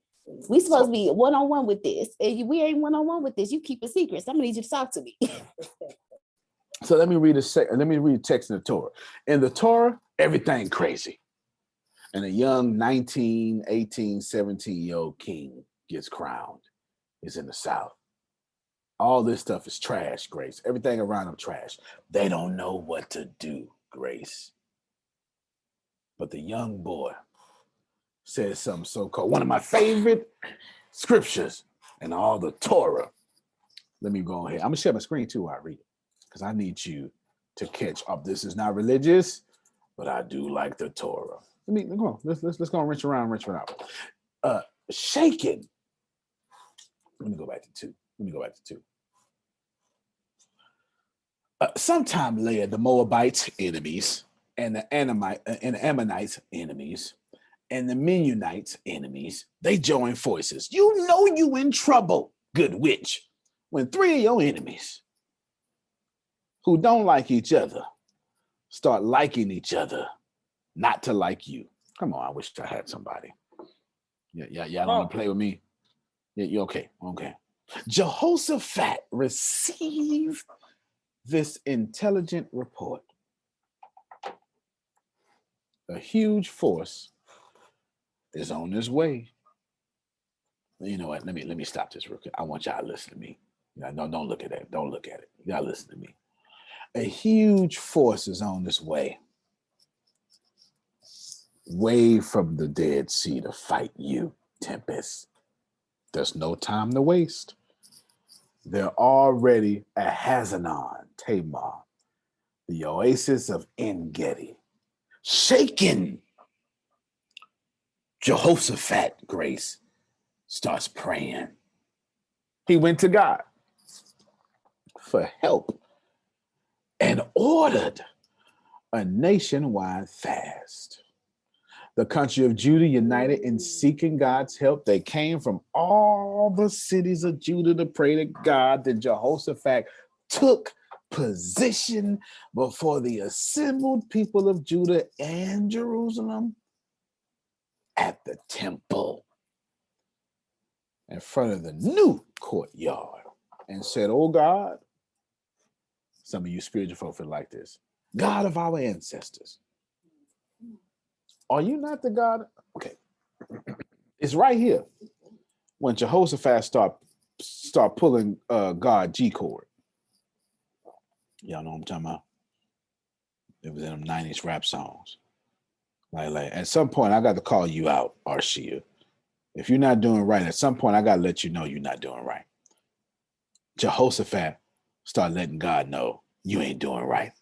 We supposed to be one-on-one with this. And we ain't one-on-one with this. You keep a secret. So I'm gonna need you to talk to me. So let me read a text in the Torah. In the Torah, everything crazy. And a young 19, 18, 17-year-old king gets crowned. He's in the South. All this stuff is trash, Grace. Everything around them trash. They don't know what to do, Grace. But the young boy says something so cool. One of my favorite scriptures in all the Torah. Let me go ahead. I'm going to share my screen too while I read it, because I need you to catch up. This is not religious, but I do like the Torah. Come on. Let's go and wrench around. Shaken. Let me go back to 2. Sometime later, the Moabites enemies and the Ammonites enemies and the Mennonites enemies, they join forces. You know you in trouble, good witch, when 3 of your enemies who don't like each other start liking each other, not to like you. Come on, I wish I had somebody. Yeah, y'all don't want to play with me? Yeah, you okay? Okay. Jehoshaphat received this intelligent report. A huge force is on its way. You know what? Let me stop this real quick. I want y'all to listen to me. No, don't look at that. Don't look at it. Y'all listen to me. A huge force is on its way. way from the Dead Sea to fight you, Tempest. There's no time to waste. They're already at Hazanon Tamar, the oasis of En-Gedi. Shaken. Jehoshaphat, Grace, starts praying. He went to God for help and ordered a nationwide fast. The country of Judah united in seeking God's help. They came from all the cities of Judah to pray to God. Then Jehoshaphat took position before the assembled people of Judah and Jerusalem at the temple in front of the new courtyard and said, "Oh God," some of you spiritual folk feel like this, "God of our ancestors, are you not the God?" Okay. It's right here when Jehoshaphat start pulling God G chord. Y'all know what I'm talking about? It was in them 90s rap songs. Like at some point, I got to call you out, Arshia. If you're not doing right, at some point, I got to let you know you're not doing right. Jehoshaphat start letting God know you ain't doing right.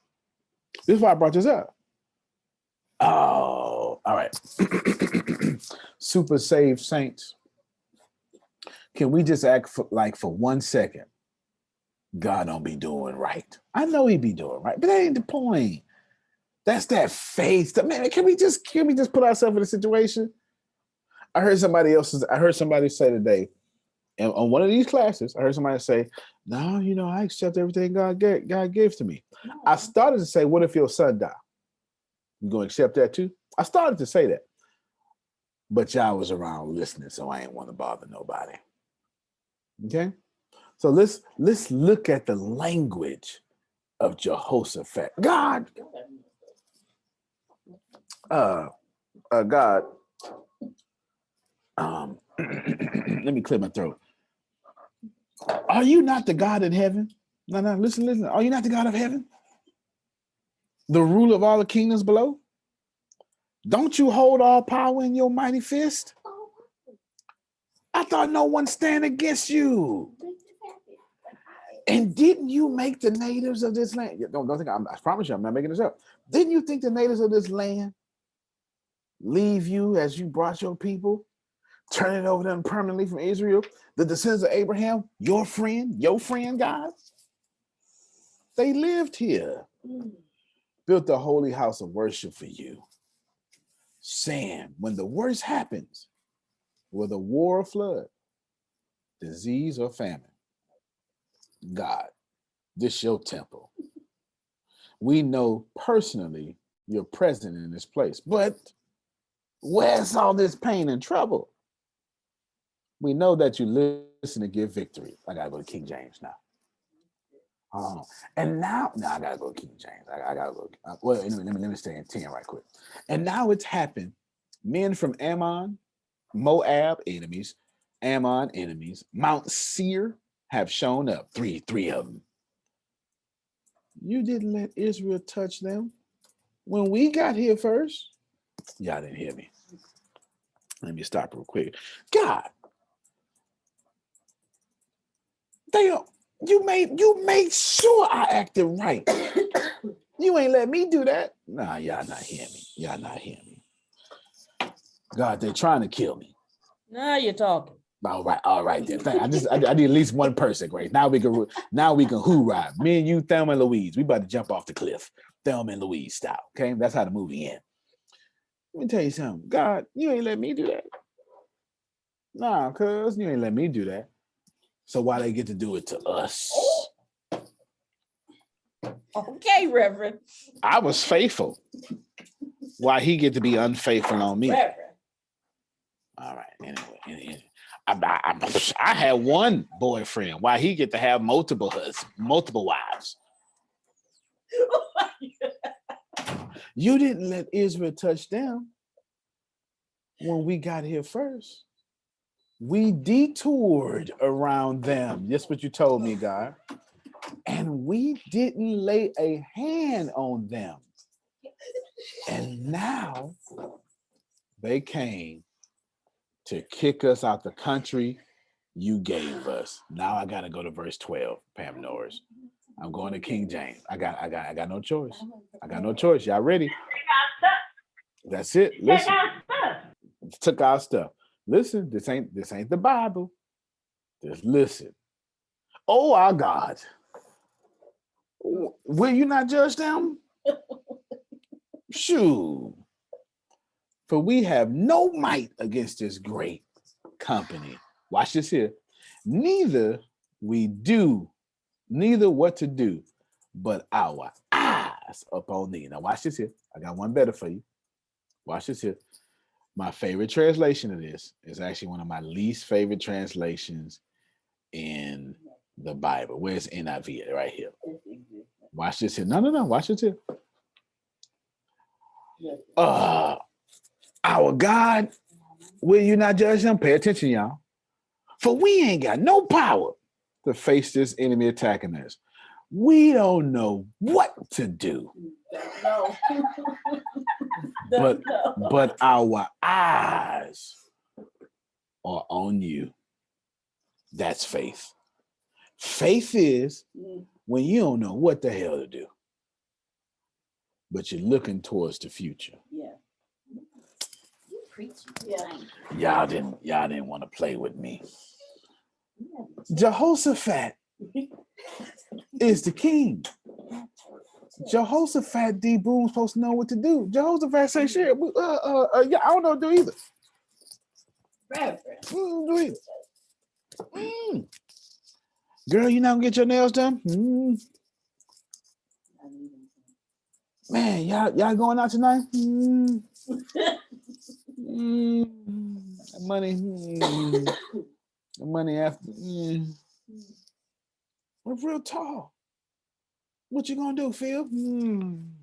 This is why I brought this up. Oh, all right. Super saved saints. Can we just act for 1 second? God don't be doing right. I know he be doing right, but that ain't the point. That's that faith. Man, can we just put ourselves in a situation? I heard somebody say today, and on one of these classes, I heard somebody say, "No, I accept everything God gave to me." No. I started to say, "What if your son died? You gonna accept that too?" I started to say that, but y'all was around listening, so I ain't want to bother nobody. Okay, so let's look at the language of Jehoshaphat. God, God. Let me clear my throat. Are you not the God in heaven? No, listen. Are you not the God of heaven? The ruler of all the kingdoms below? Don't you hold all power in your mighty fist? I thought no one stand against you. And didn't you make the natives of this land? Don't think I promise you, I'm not making this up. Didn't you think the natives of this land leave you as you brought your people? Turn it over to them permanently from Israel, the descendants of Abraham, your friend, God. They lived here, built a holy house of worship for you. Saying, when the worst happens, whether war or flood, disease or famine, God, this your temple. We know personally you're present in this place, but where's all this pain and trouble? We know that you listen to give victory. I gotta go to King James now. And now I gotta go to King James. I gotta go. Well, anyway, let me stay in 10 right quick. And now it's happened. Men from Ammon, Moab enemies, Ammon enemies, Mount Seir have shown up. Three of them. You didn't let Israel touch them when we got here first. Y'all didn't hear me. Let me stop real quick. God, you made sure I acted right. You ain't let me do that. Nah, y'all not hearing me. God, they're trying to kill me. Now you're talking. All right then. I need at least one person, Grace. Now we can hoorah. Me and you, Thelma and Louise. We about to jump off the cliff. Thelma and Louise style. Okay, that's how the movie ends. Let me tell you something. God, you ain't let me do that. Nah, cuz you ain't let me do that. So why they get to do it to us? Okay, Reverend. I was faithful. Why he get to be unfaithful on me? Reverend. All right. Anyway. I had one boyfriend. Why he get to have multiple wives? You didn't let Israel touch them when we got here first. We detoured around them. That's what you told me, God. And we didn't lay a hand on them. And now they came to kick us out the country you gave us. Now I gotta go to verse 12, Pam Norris. I'm going to King James. I got no choice. I got no choice. Y'all ready? That's it. Listen. Took our stuff. Listen, this ain't the Bible. Just listen. Oh our God. Will you not judge them? Shoo. For we have no might against this great company. Watch this here. Neither what to do, but our eyes upon thee. Now watch this here. I got one better for you. Watch this here. My favorite translation of this is actually one of my least favorite translations in the Bible. Where's NIV? Right here. Watch this here. No. Watch this here. Our God, will you not judge them? Pay attention, y'all. For we ain't got no power to face this enemy attacking us. We don't know what to do. But our eyes are on you. That's faith. Faith is when you don't know what the hell to do, but you're looking towards the future. Y'all didn't want to play with me. Jehoshaphat is the king. Jehoshaphat, D. Boom's supposed to know what to do. Jehoshaphat say, "Shit, yeah, I don't know what to do either." Do either. Girl, you not gonna get your nails done? Man, y'all going out tonight? Money after. We're real tall. What you gonna do, Phil? I'm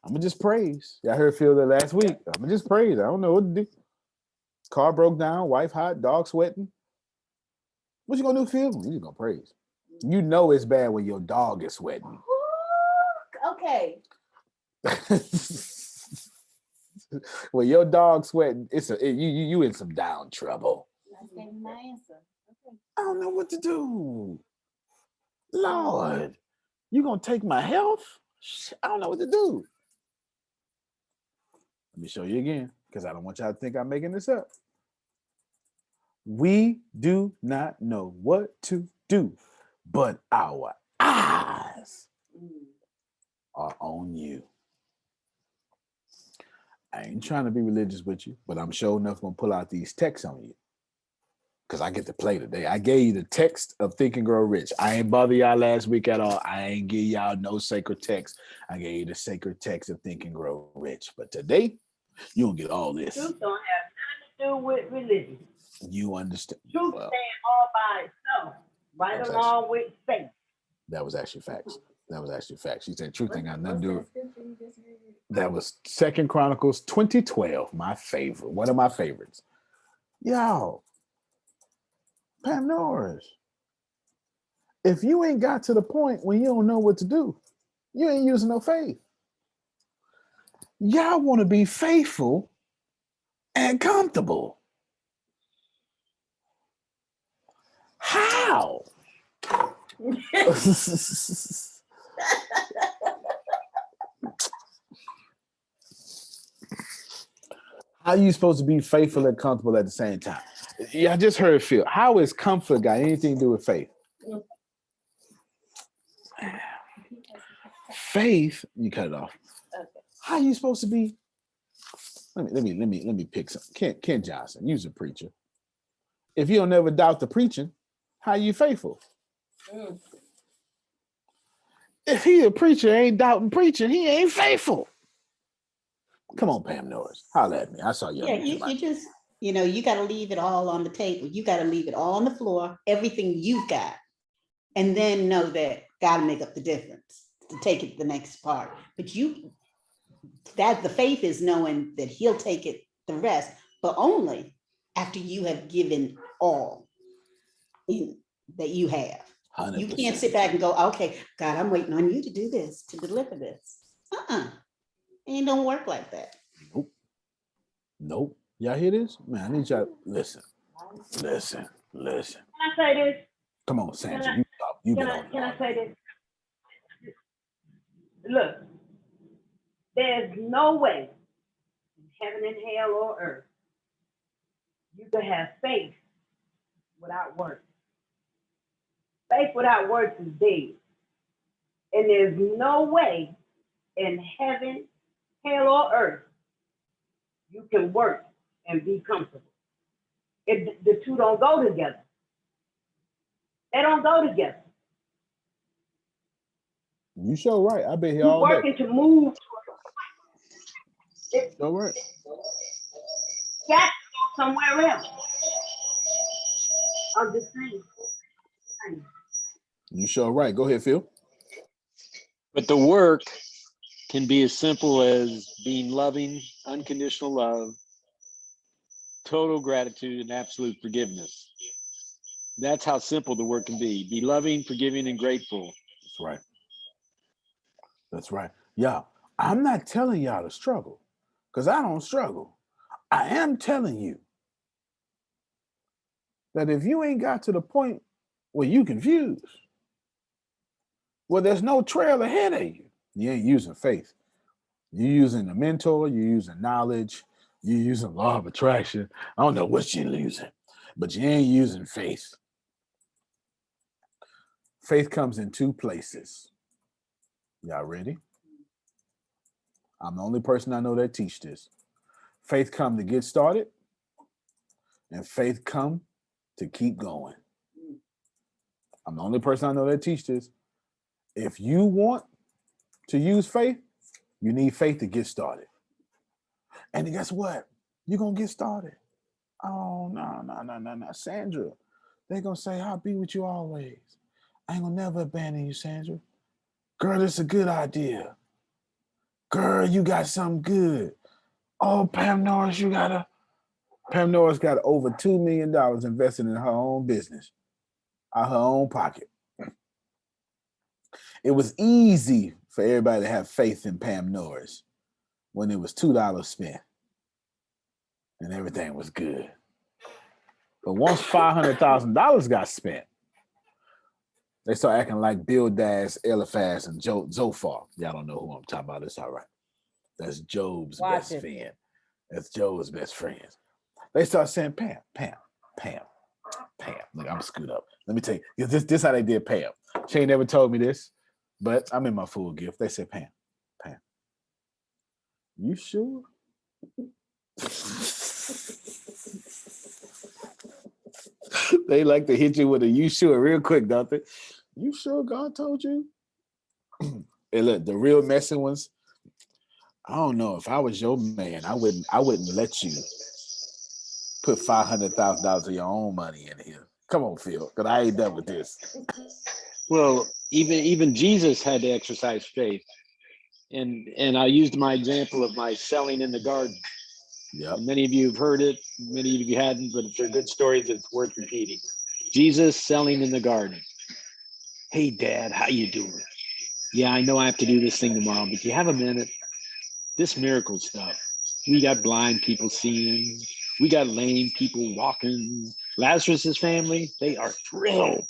gonna just praise. Y'all heard Phil that last week. I'm gonna just praise. I don't know what to do. Car broke down, wife hot, dog sweating. What you gonna do, Phil? You just gonna praise. You know it's bad when your dog is sweating. Okay. When your dog sweating, you in some down trouble. That's my answer. Okay. I don't know what to do. Lord, you gonna take my health? I don't know what to do. Let me show you again, because I don't want y'all to think I'm making this up. We do not know what to do, but our eyes are on you. I ain't trying to be religious with you, but I'm sure enough gonna pull out these texts on you, because I get to play today. I gave you the text of Think and Grow Rich. I ain't bother y'all last week at all. I ain't give y'all no sacred text. I gave you the sacred text of Think and Grow Rich. But today, you don't get all this. Truth don't have nothing to do with religion. You understand? Truth stand all by itself, right along with faith. That was actually facts. She said truth ain't got nothing to do with it. That was 2 Chronicles 20:12, my favorite. One of my favorites. Yo, Pam Norris, if you ain't got to the point when you don't know what to do, you ain't using no faith. Y'all want to be faithful and comfortable. How? How are you supposed to be faithful and comfortable at the same time? Yeah, I just heard Phil. How is comfort got anything to do with faith? Faith, you cut it off. Okay. How are you supposed to be? Let me pick something. Ken Johnson, you's a preacher. If you don't never doubt the preaching, how are you faithful? If he a preacher ain't doubting preaching, he ain't faithful. Come on, Pam Norris, holler at me. I saw you. Yeah, you just, you got to leave it all on the table. You got to leave it all on the floor, everything you've got, and then know that God will make up the difference to take it to the next part. But the faith is knowing that he'll take it the rest, but only after you have given all that you have. 100%. You can't sit back and go, okay, God, I'm waiting on you to do this, to deliver this. It don't work like that. Nope. Y'all hear this? Man, I need y'all listen. Listen. Can I say this? Come on, Sandra. You stop. You Can been I, on. can I say this? Look, there's no way in heaven and hell or earth you can have faith without works. Faith without works is dead. And there's no way in heaven, hell, or earth you can work and be comfortable. The two don't go together. They don't go together. You sure right. I've been here You're all day. working to move. It's Sure right. got to go somewhere else. I'm just saying. You sure right. Go ahead, Phil. But the work can be as simple as being loving, unconditional love, total gratitude, and absolute forgiveness. That's how simple the work can be. Be loving, forgiving, and grateful. That's right. That's right. Yeah, I'm not telling y'all to struggle because I don't struggle. I am telling you that if you ain't got to the point where you confused, well, there's no trail ahead of you. You ain't using faith. You're using a mentor, you're using knowledge, you're using law of attraction. I don't know what you're using, but you ain't using faith. Faith comes in two places. Y'all ready? I'm the only person I know that teach this. Faith come to get started, and faith come to keep going. I'm the only person I know that teach this. If you want to use faith, you need faith to get started. And guess what? You're going to get started. Oh, no. Sandra, they're going to say, I'll be with you always. I ain't going to never abandon you, Sandra. Girl, it's a good idea. Girl, you got something good. Oh, Pam Norris got over $2 million invested in her own business, out her own pocket. It was easy for everybody to have faith in Pam Norris when it was $2 spent and everything was good. But once $500,000 got spent, they start acting like Bildad, Eliphaz, and Zophar. Y'all don't know who I'm talking about. It's all right. That's Job's best friend. That's Job's best friends. They start saying, Pam. Look, I'm screwed up. Let me tell you, this how they did Pam. She ain't never told me this, but I'm in my full gift. They said, Pam, you sure? They like to hit you with a you sure real quick, don't they? You sure God told you? And look, the real messy ones, I don't know. If I was your man, I wouldn't let you put $500,000 of your own money in here. Come on, Phil, because I ain't done with this. Well, even Jesus had to exercise faith. And I used my example of my selling in the garden. Yep. Many of you have heard it, many of you hadn't, but if they're good stories, it's worth repeating. Jesus selling in the garden. Hey, Dad, how you doing? Yeah, I know I have to do this thing tomorrow, but you have a minute? This miracle stuff. We got blind people seeing. We got lame people walking. Lazarus's family, they are thrilled.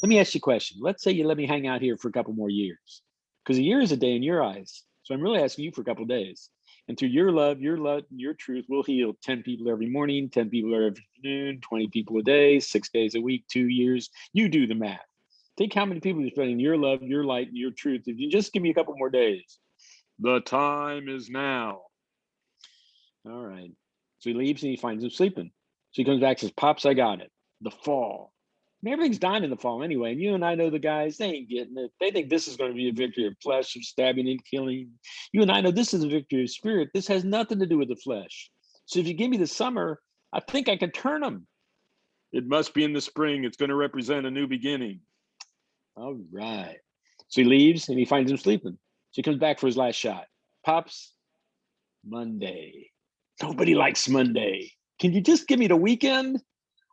Let me ask you a question. Let's say you let me hang out here for a couple more years, because a year is a day in your eyes. So I'm really asking you for a couple of days. And through your love, your truth will heal 10 people every morning, 10 people every afternoon, 20 people a day, 6 days a week, 2 years. You do the math. Think how many people you're spending your love, your light, your truth. If you just give me a couple more days. The time is now. All right. So he leaves and he finds him sleeping. So he comes back and says, Pops, I got it. The fall. I mean, everything's dying in the fall anyway. And you and I know the guys, they ain't getting it. They think this is going to be a victory of flesh, of stabbing and killing. You and I know this is a victory of spirit. This has nothing to do with the flesh. So if you give me the summer, I think I can turn them. It must be in the spring. It's going to represent a new beginning. All right. So he leaves and he finds him sleeping. So he comes back for his last shot. Pops, Monday. Nobody likes Monday. Can you just give me the weekend?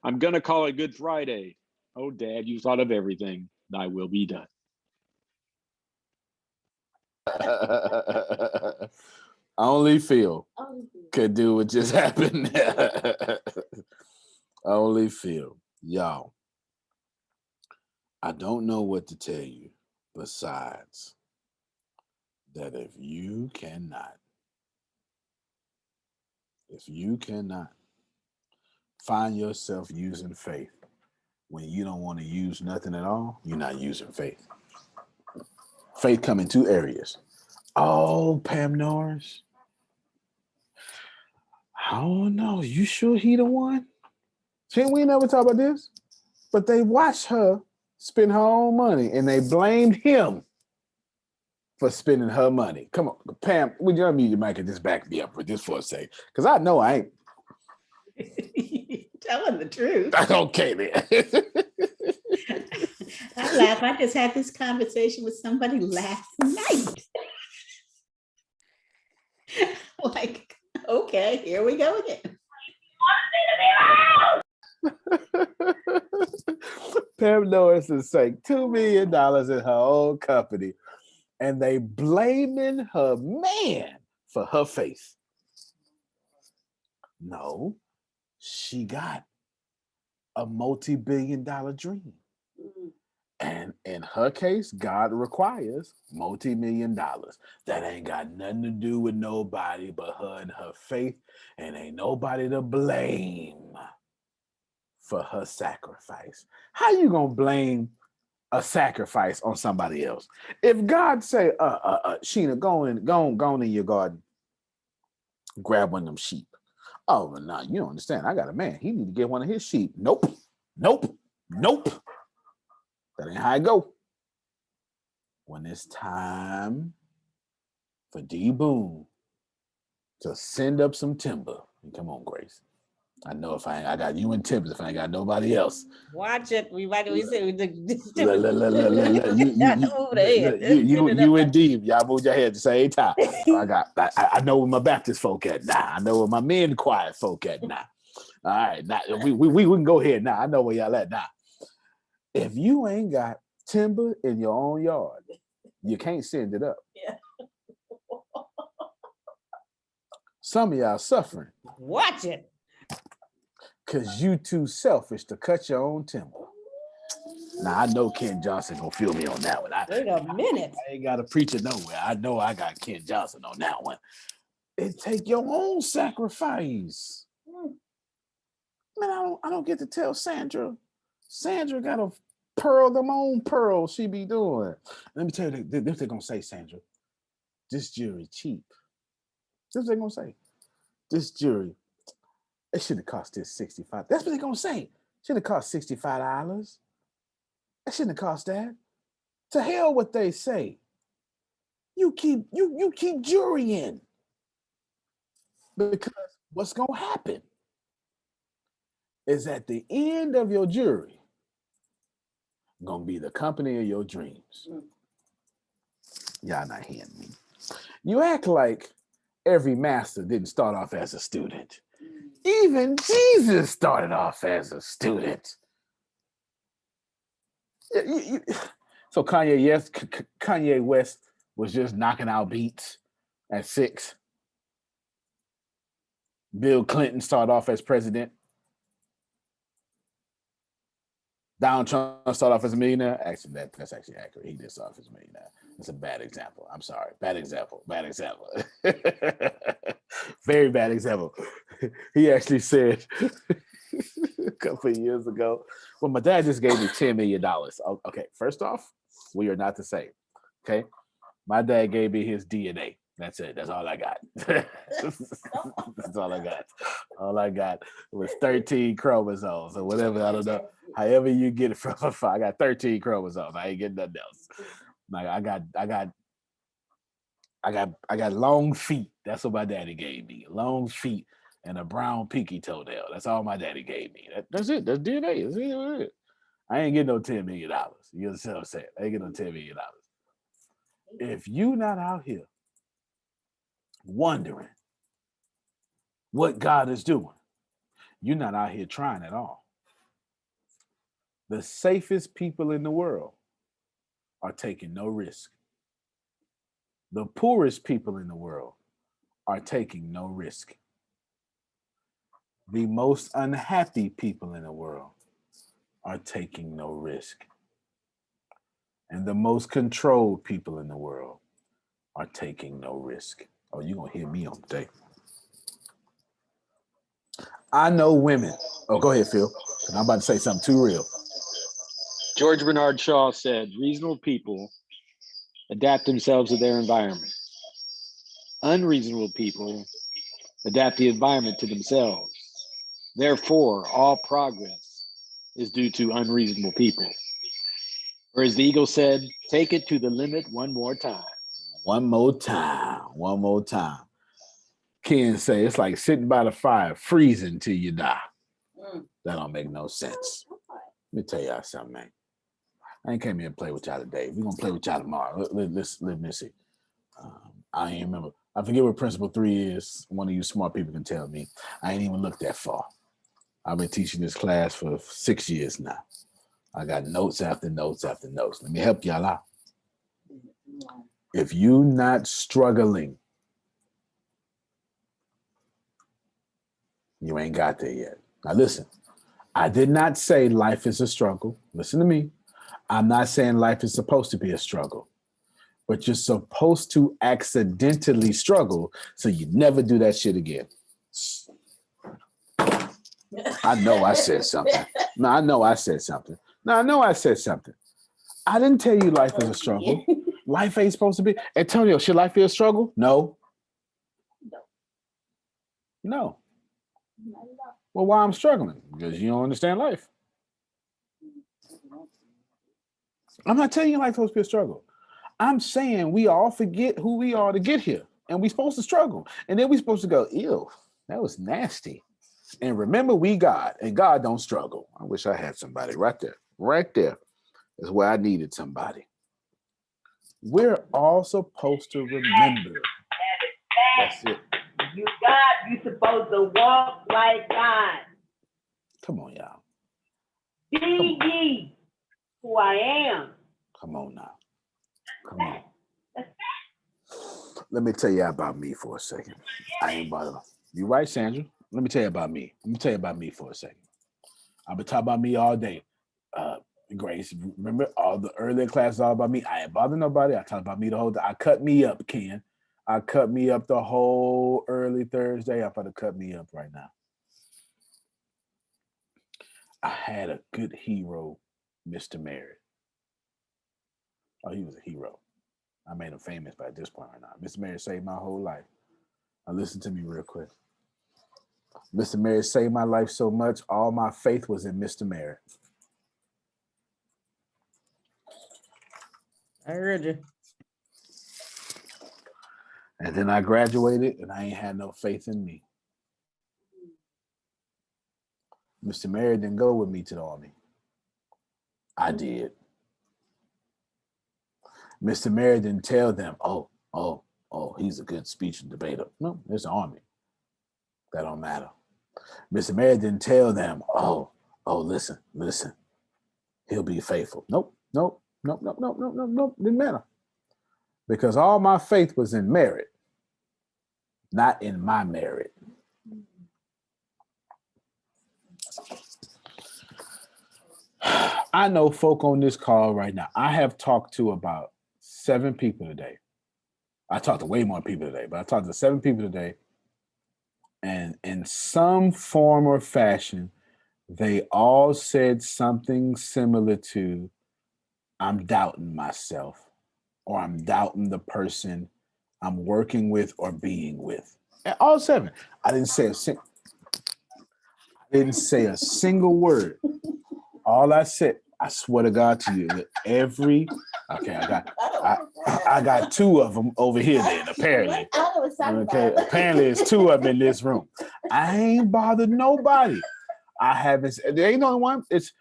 I'm going to call it Good Friday. Oh, Dad, you thought of everything. Thy will be done. Only Phil. could do what just happened. Only feel. Y'all, I don't know what to tell you besides that if you cannot find yourself using faith when you don't want to use nothing at all, you're not using faith. Faith come in two areas. Oh, Pam Norris. I don't know. You sure he the one? See, we never talk about this, but they watched her spend her own money and they blamed him for spending her money. Come on, Pam, would you unmute your mic and just back me up with this for a second? Because I know I ain't. Telling the truth. Okay, then. I laugh. I just had this conversation with somebody last night. Like, okay, here we go again. Pam Norris is saying $2 million in her own company, and they blaming her man for her faith. No, she got a multi-billion-dollar dream. And in her case, God requires multi-million dollars. That ain't got nothing to do with nobody but her and her faith, and ain't nobody to blame for her sacrifice. How you gonna blame a sacrifice on somebody else? If God say, Sheena, go in your garden, grab one of them sheep. Oh, well, nah, you don't understand. I got a man. He need to get one of his sheep. Nope. That ain't how I go. When it's time for D Boom to send up some timber, come on, Grace. I know if I got you and Timbers, if I ain't got nobody else. Watch it. We say you and Dee, y'all move your head at the same time. I know where my Baptist folk at now. I know where my men quiet folk at now. All right, now we can go ahead now. I know where y'all at now. If you ain't got timber in your own yard, you can't send it up. Yeah. Some of y'all suffering. Watch it. Because you too selfish to cut your own timber. Now, I know Ken Johnson gonna feel me on that one. Wait a minute. I ain't got to preach it nowhere. I know I got Ken Johnson on that one. It take your own sacrifice. Man, I don't get to tell Sandra. Sandra got to pearl them own pearls she be doing. Let me tell you, this they're gonna say, Sandra, this jewelry cheap. This they're gonna say. This jewelry, it should have cost this $65. That's what they're gonna say. Should have cost $65. That shouldn't have cost that. To hell what they say. You keep jurying. Because what's gonna happen is at the end of your jury gonna be the company of your dreams. Y'all not hearing me. You act like every master didn't start off as a student. Even Jesus started off as a student. So Kanye West was just knocking out beats at 6. Bill Clinton started off as president. Donald Trump started off as a millionaire. Actually, that's actually accurate. He did start off as a millionaire. That's a bad example. I'm sorry. Bad example. Very bad example. He actually said a couple of years ago, well, my dad just gave me $10 million. Okay, first off, we are not the same. Okay, my dad gave me his DNA. That's it. That's all I got. That's all I got. All I got was 13 chromosomes or whatever. I don't know. However you get it from, I got 13 chromosomes. I ain't getting nothing else. Like I got long feet. That's what my daddy gave me. Long feet and a brown pinky toenail. That's all my daddy gave me. That's it. That's DNA. That's it. I ain't getting no $10 million. You understand what I'm saying? I ain't getting no $10 million. If you not out here wondering what God is doing, you're not out here trying at all. The safest people in the world are taking no risk. The poorest people in the world are taking no risk. The most unhappy people in the world are taking no risk. And the most controlled people in the world are taking no risk. Oh, you're going to hear me on today. I know women. Oh, go ahead, Phil. I'm about to say something too real. George Bernard Shaw said, reasonable people adapt themselves to their environment. Unreasonable people adapt the environment to themselves. Therefore, all progress is due to unreasonable people. Or as the Eagle said, take it to the limit one more time. One more time. One more time. Ken say it's like sitting by the fire, freezing till you die. That don't make no sense. Let me tell y'all something, man. I ain't came here to play with y'all today. We're going to play with y'all tomorrow. Let me see. I ain't remember. I forget what principle 3 is. One of you smart people can tell me. I ain't even looked that far. I've been teaching this class for 6 years now. I got notes after notes after notes. Let me help y'all out. If you not struggling, you ain't got there yet. Now listen, I did not say life is a struggle. Listen to me. I'm not saying life is supposed to be a struggle, but you're supposed to accidentally struggle so you never do that shit again. I know I said something. No, I know I said something. No, I know I said something. I didn't tell you life is a struggle. Life ain't supposed to be. Antonio, should life be a struggle? No. No. Well, why I'm struggling? Because you don't understand life. I'm not telling you life is supposed to be a struggle. I'm saying we all forget who we are to get here. And we're supposed to struggle. And then we're supposed to go, ew, that was nasty. And remember, we God, and God don't struggle. I wish I had somebody right there. Right there is where I needed somebody. We're all supposed to remember. That's it. You God, you supposed to walk like God. Come on, y'all. Be ye who I am. Come on now. Come on. Let me tell you about me for a second. I ain't bothered. You right, Sandra? Let me tell you about me. Let me tell you about me for a second. I've been talking about me all day. Grace, remember all the earlier classes all about me? I ain't bothering nobody. I talked about me the whole day. I cut me up, Ken. I cut me up the whole early Thursday. I'm about to cut me up right now. I had a good hero, Mr. Merritt. Oh, he was a hero. I made him famous by this point right now. Mr. Merritt saved my whole life. Now listen to me real quick. Mr. Merritt saved my life so much, all my faith was in Mr. Merritt. I heard you. And then I graduated and I ain't had no faith in me. Mr. Merritt didn't go with me to the Army. I did. Mr. Merritt didn't tell them, oh, he's a good speech and debater. No, it's the Army. That don't matter. Mr. Merritt didn't tell them, oh, listen. He'll be faithful. Nope. Didn't matter. Because all my faith was in merit, not in my merit. I know folk on this call right now. I have talked to about 7 people today. I talked to way more people today, but I talked to 7 people today. And in some form or fashion, they all said something similar to, I'm doubting myself, or I'm doubting the person I'm working with or being with. And all 7. I didn't say a single word. All I said, I swear to God to you, I got 2 of them over here then, apparently. Okay, apparently it's 2 of them in this room. I ain't bothered nobody. I haven't, there ain't no one, it's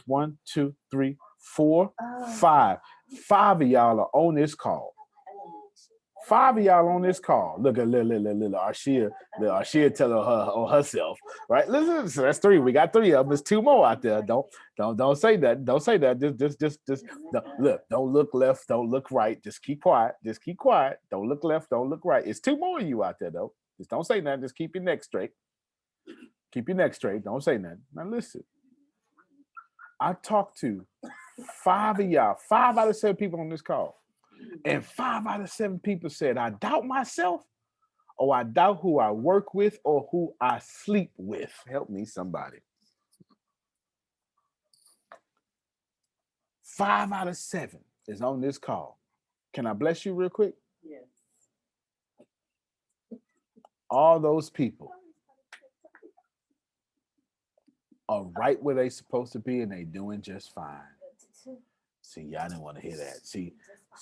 1, 2, 3, 4, 5. 5 of y'all are on this call. 5 of y'all on this call. Look at little Arshia telling her on herself, right? Listen, so that's 3. We got 3 of them. There's 2 more out there. Don't say that. Don't say that. Just look. Don't look left. Don't look right. Just keep quiet. Don't look left. Don't look right. It's 2 more of you out there though. Just don't say nothing. Just keep your neck straight. Keep your neck straight. Don't say nothing. Now listen. I talked to 5 of y'all, 5 out of 7 people on this call. And 5 out of 7 people said, I doubt myself, or I doubt who I work with, or who I sleep with. Help me, somebody. 5 out of 7 is on this call. Can I bless you real quick? Yes. All those people are right where they supposed to be, and they doing just fine. See, y'all didn't want to hear that. See,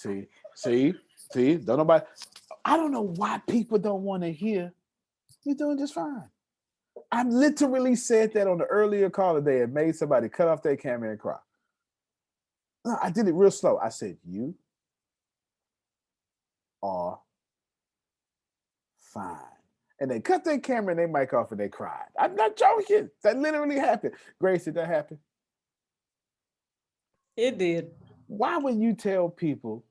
don't nobody. I don't know why people don't want to hear you're doing just fine. I literally said that on the earlier call today and made somebody cut off their camera and cry. No, I did it real slow. I said, you are fine. And they cut their camera and their mic off and they cried. I'm not joking. That literally happened. Grace, did that happen? It did. Why would you tell people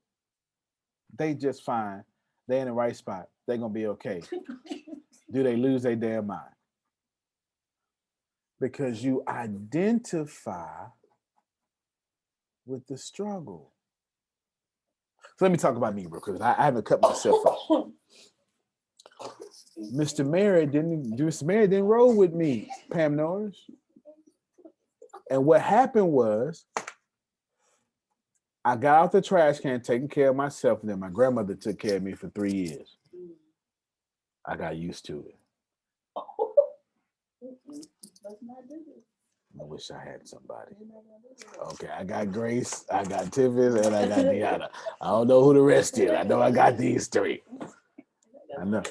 they just fine, they in the right spot, they're going to be okay? Do they lose their damn mind? Because you identify with the struggle. So let me talk about me real quick. I haven't cut myself off. Mr. Mary didn't roll with me, Pam Norris. And what happened was, I got out the trash can taking care of myself, and then my grandmother took care of me for 3 years. I got used to it. I wish I had somebody. Okay, I got Grace, I got Tiffany, and I got Deanna. I don't know who the rest is. I know I got these 3. I know.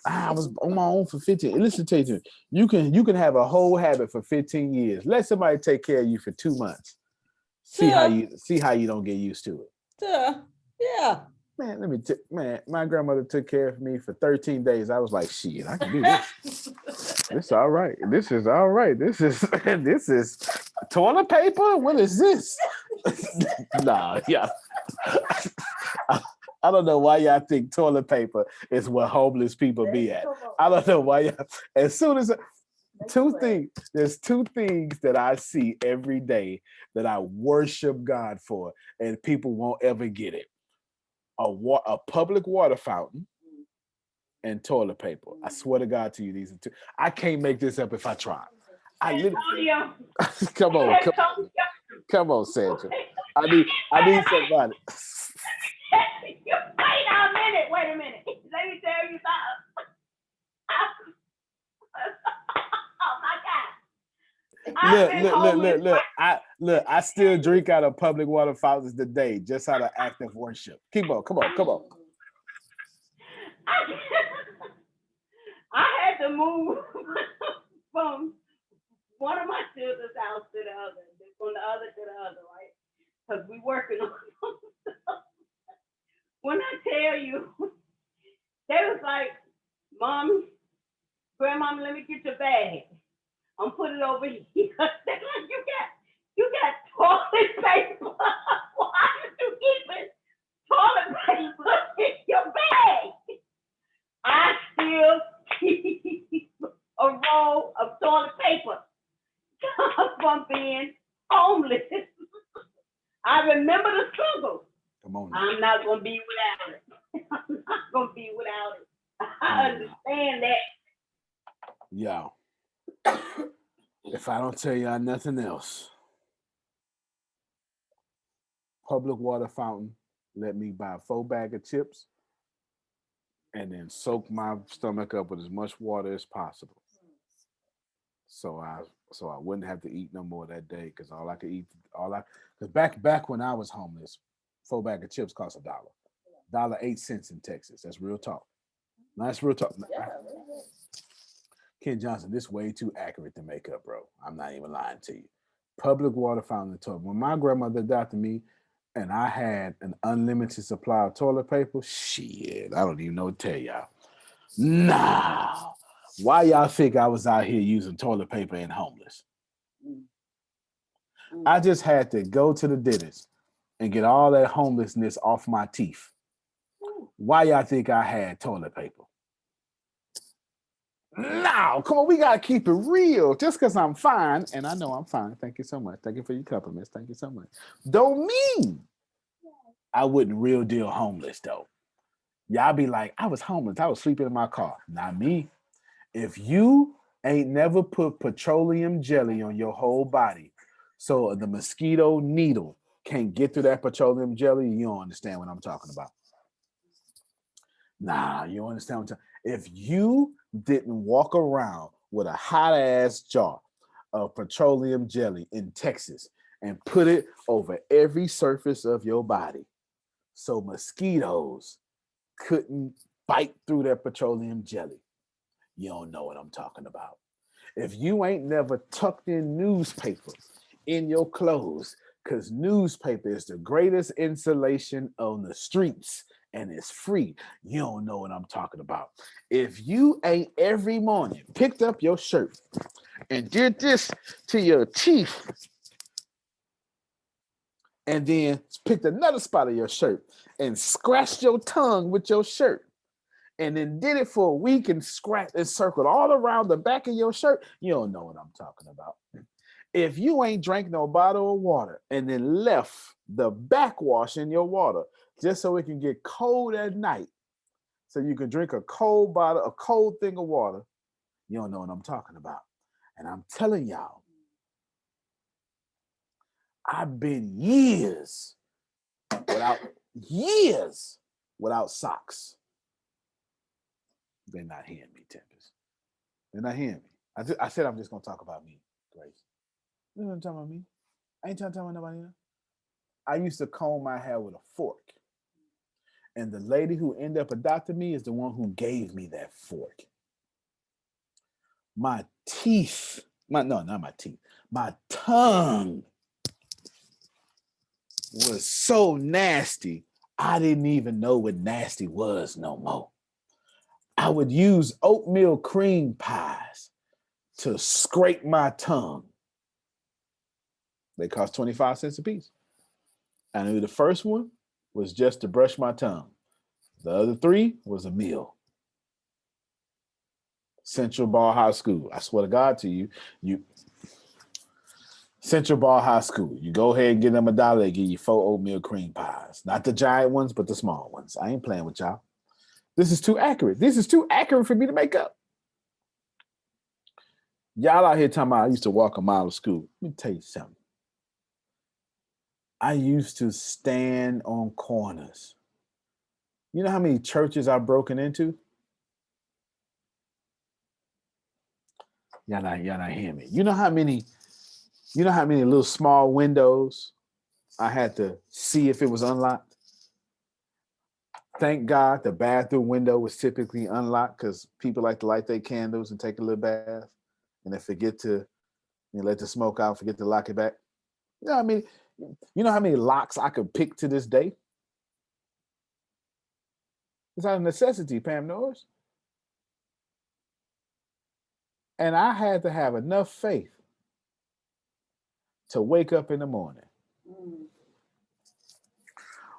I was on my own for 15. Listen to you can have a whole habit for 15 years. Let somebody take care of you for 2 months. See how you don't get used to it. Yeah. Man, my grandmother took care of me for 13 days. I was like, shit, I can do this. This all right. This is all right. This is toilet paper? What is this? Nah, yeah. I don't know why y'all think toilet paper is where homeless people be at. I don't know why y'all. As soon as there's 2 things that I see every day that I worship God for, and people won't ever get it. A public water fountain and toilet paper. I swear to God to you, these are 2. I can't make this up if I try. Come on, Sandra. I need somebody. Wait a minute. Let me tell you something. Look. I still drink out of public water fountains today, just out of act of worship. Keep on. Come on. I had to move from one of my children's house to the other, from the other to the other, right? Because we working on stuff. When I tell you, they was like, Mommy, Grandma, let me get your bag. I'm putting it over here. They're like, you got toilet paper. Why did you keep toilet paper in your bag? I still keep a roll of toilet paper from being homeless. I remember the struggle. Come on. I'm not gonna be without it. I'm not gonna be without it. I understand that. Yeah. If I don't tell y'all nothing else, public water fountain let me buy 4 bags of chips and then soak my stomach up with as much water as possible. So I wouldn't have to eat no more that day, because all I could eat, because back when I was homeless, 4 bags of chips cost $1. $1.08 in Texas. That's real talk. That's real talk. Ken Johnson, this is way too accurate to make up, bro. I'm not even lying to you. Public water fountain toilet. When my grandmother adopted me and I had an unlimited supply of toilet paper, shit, I don't even know what to tell y'all. Nah. Why y'all think I was out here using toilet paper and homeless? I just had to go to the dentist and get all that homelessness off my teeth. Why y'all think I had toilet paper? No, come on, we gotta keep it real. Just because I'm fine, and I know I'm fine. Thank you so much. Thank you for your compliments. Thank you so much. Don't mean I wasn't real deal homeless though. Y'all be like, I was homeless. I was sleeping in my car. Not me. If you ain't never put petroleum jelly on your whole body, so the mosquito needle can't get through that petroleum jelly, you don't understand what I'm talking about. Nah, you don't understand what I'm talking. If you didn't walk around with a hot ass jar of petroleum jelly in Texas and put it over every surface of your body, so mosquitoes couldn't bite through that petroleum jelly, you don't know what I'm talking about. If you ain't never tucked in newspaper in your clothes, because newspaper is the greatest insulation on the streets and it's free, you don't know what I'm talking about. If you ain't every morning picked up your shirt and did this to your teeth and then picked another spot of your shirt and scratched your tongue with your shirt and then did it for a week and scratched and circled all around the back of your shirt, you don't know what I'm talking about. If you ain't drank no bottle of water and then left the backwash in your water just so it can get cold at night, so you can drink a cold bottle, a cold thing of water, you don't know what I'm talking about. And I'm telling y'all, I've been years without socks. They're not hearing me, Tempest. They're not hearing me. I said I'm just gonna talk about me, Grace. You know what I'm talking about me? I ain't trying to talk about nobody else. I used to comb my hair with a fork. And the lady who ended up adopting me is the one who gave me that fork. My teeth, not my teeth, my tongue was so nasty, I didn't even know what nasty was no more. I would use oatmeal cream pies to scrape my tongue. They cost 25 cents a piece. I knew the first one was just to brush my tongue. The other 3 was a meal. Central Ball High School. I swear to God to you, Central Ball High School. You go ahead and get them $1, they give you 4 oatmeal cream pies. Not the giant ones, but the small ones. I ain't playing with y'all. This is too accurate. This is too accurate for me to make up. Y'all out here talking about I used to walk a mile to school. Let me tell you something. I used to stand on corners. You know how many churches I've broken into? Y'all not hearing me. You know how many little small windows I had to see if it was unlocked? Thank God the bathroom window was typically unlocked because people like to light their candles and take a little bath and they forget to let the smoke out, forget to lock it back. You know what I mean? You know how many locks I could pick to this day? It's out of necessity, Pam Norris. And I had to have enough faith to wake up in the morning.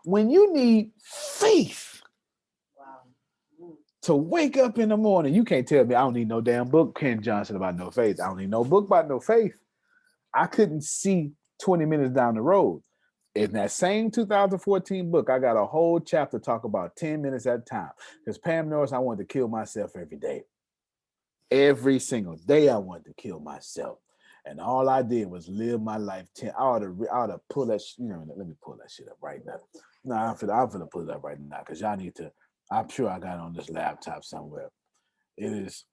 When you need faith to wake up in the morning, you can't tell me I don't need no damn book, Ken Johnson, about no faith. I don't need no book about no faith. I couldn't see 20 minutes down the road. In that same 2014 book, I got a whole chapter talk about 10 minutes at a time. Because Pam Norris, I wanted to kill myself every day. Every single day I wanted to kill myself. And all I did was live my life. I ought to pull that, let me pull that shit up right now. No, I'm finna pull it up right now because y'all need to, I'm sure I got it on this laptop somewhere. It's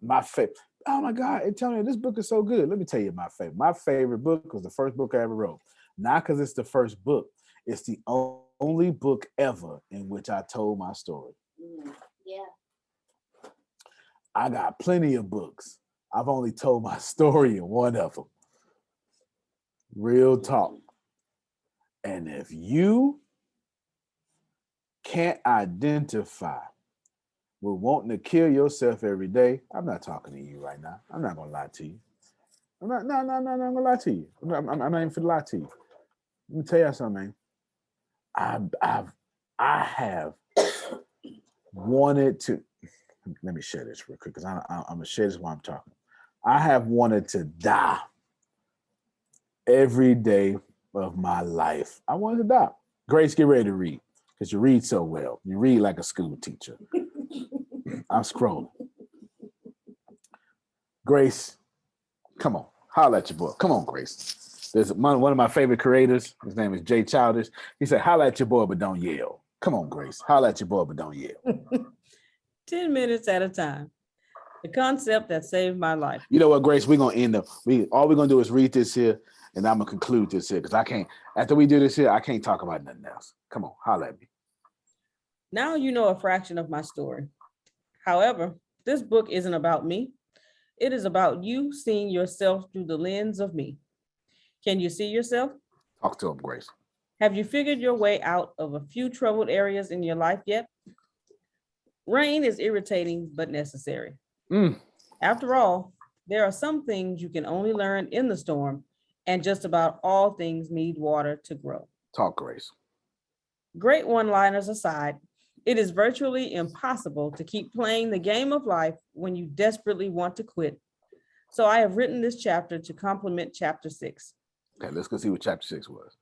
my favorite. Oh my God, Antonio, this book is so good. Let me tell you my favorite. My favorite book was the first book I ever wrote. Not because it's the first book. It's the only book ever in which I told my story. Yeah. I got plenty of books. I've only told my story in one of them. Real talk. And if you can't identify with wanting to kill yourself every day, I'm not talking to you right now. I'm not gonna lie to you. I'm not gonna lie to you. I'm not even gonna lie to you. Let me tell you something, man. I have wanted to. let me share this real quick because I'm gonna share this while I'm talking. I have wanted to die every day of my life. I wanted to die. Grace, get ready to read because you read so well. You read like a school teacher. I'm scrolling. Grace, come on, holla at your boy. Come on, Grace. There's one of my favorite creators. His name is Jay Childish. He said, holla at your boy, but don't yell. Come on, Grace. Holla at your boy, but don't yell. 10 minutes at a time. The concept that saved my life. You know what, Grace? We're gonna end up. All we're gonna do is read this here, and I'm gonna conclude this here because I can't. After we do this here, I can't talk about nothing else. Come on, holla at me. Now you know a fraction of my story. However, this book isn't about me. It is about you seeing yourself through the lens of me. Can you see yourself? Talk to him, Grace. Have you figured your way out of a few troubled areas in your life yet? Rain is irritating but necessary. After all, there are some things you can only learn in the storm, and just about all things need water to grow. Talk, Grace. Great one-liners aside, it is virtually impossible to keep playing the game of life when you desperately want to quit. So I have written this chapter to complement chapter 6. Okay, let's go see what chapter 6 was.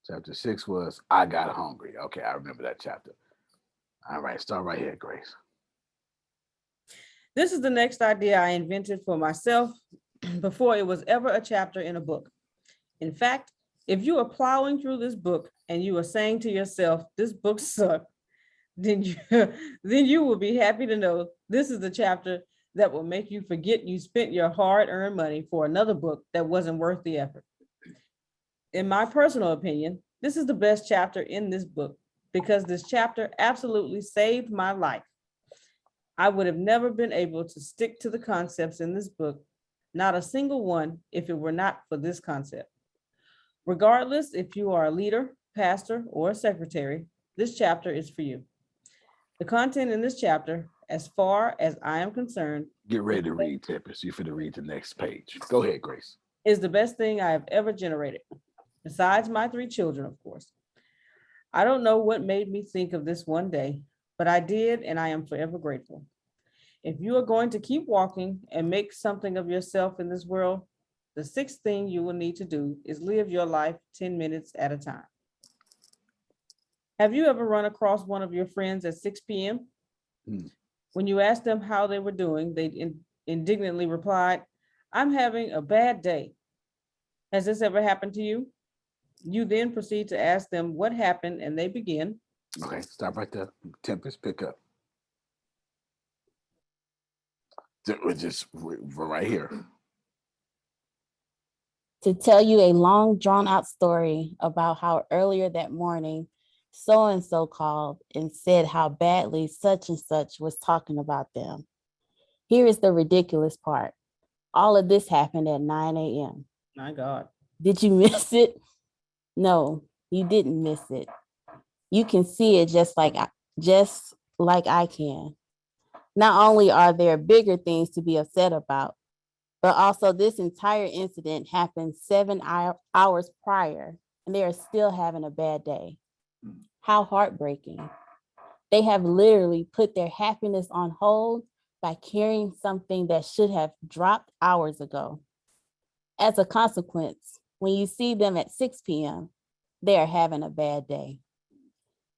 Chapter 6 was I Got Hungry. Okay, I remember that chapter. All right, start right here, Grace. This is the next idea I invented for myself before it was ever a chapter in a book. In fact, if you are plowing through this book and you are saying to yourself, this book sucked, then you will be happy to know this is the chapter that will make you forget you spent your hard-earned money for another book that wasn't worth the effort. In my personal opinion, this is the best chapter in this book because this chapter absolutely saved my life. I would have never been able to stick to the concepts in this book, not a single one, if it were not for this concept. Regardless if you are a leader, pastor, or secretary, this chapter is for you. The content in this chapter, as far as I am concerned, get ready to read, Tempest. You're finna read the next page. Go ahead, Grace. Is the best thing I have ever generated, besides my 3 children, of course. I don't know what made me think of this one day, but I did, and I am forever grateful. If you are going to keep walking and make something of yourself in this world, the 6th thing you will need to do is live your life 10 minutes at a time. Have you ever run across one of your friends at 6 p.m.? When you asked them how they were doing, they indignantly replied, I'm having a bad day. Has this ever happened to you? You then proceed to ask them what happened, and they begin. Okay, stop right there. Tempest, pick up. We're just right here. To tell you a long, drawn-out story about how earlier that morning, so-and-so called and said how badly such and such was talking about them. Here is the ridiculous part. All of this happened at 9 a.m. My God. Did you miss it? No, you didn't miss it. You can see it just like I can. Not only are there bigger things to be upset about, but also this entire incident happened 7 hours prior, and they are still having a bad day. How heartbreaking. They have literally put their happiness on hold by carrying something that should have dropped hours ago. As a consequence, when you see them at 6 p.m., they are having a bad day.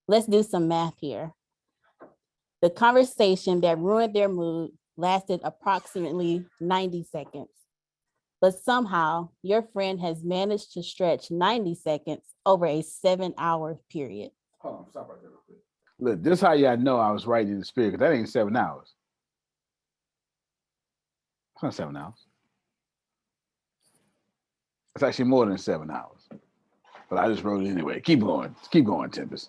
Let's do some math here. The conversation that ruined their mood lasted approximately 90 seconds. But somehow your friend has managed to stretch 90 seconds over a 7-hour period. Hold on, stop right there real quick. Look, this is how y'all know I was right in the spirit, because that ain't 7 hours. It's not 7 hours. It's actually more than 7 hours. But I just wrote it anyway. Keep going, Tempest.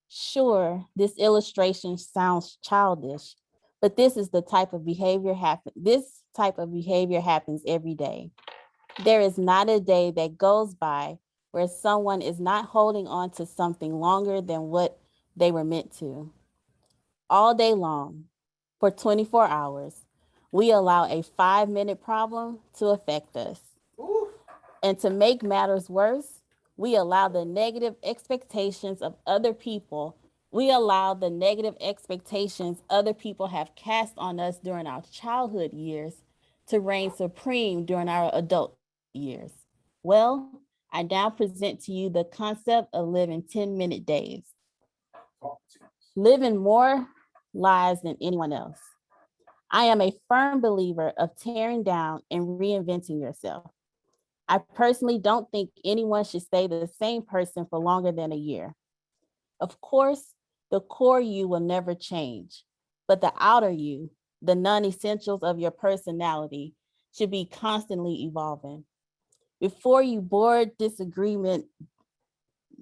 Sure, this illustration sounds childish, but this type of behavior happens every day. There is not a day that goes by where someone is not holding on to something longer than what they were meant to. All day long, for 24 hours, we allow a 5-minute problem to affect us. Ooh. And to make matters worse, we allow the negative expectations of other people We allow the negative expectations other people have cast on us during our childhood years to reign supreme during our adult years. Well, I now present to you the concept of living 10-minute days. Living more lives than anyone else. I am a firm believer of tearing down and reinventing yourself. I personally don't think anyone should stay the same person for longer than a year. Of course, the core you will never change, but the outer you, the non-essentials of your personality, should be constantly evolving. Before you board disagreement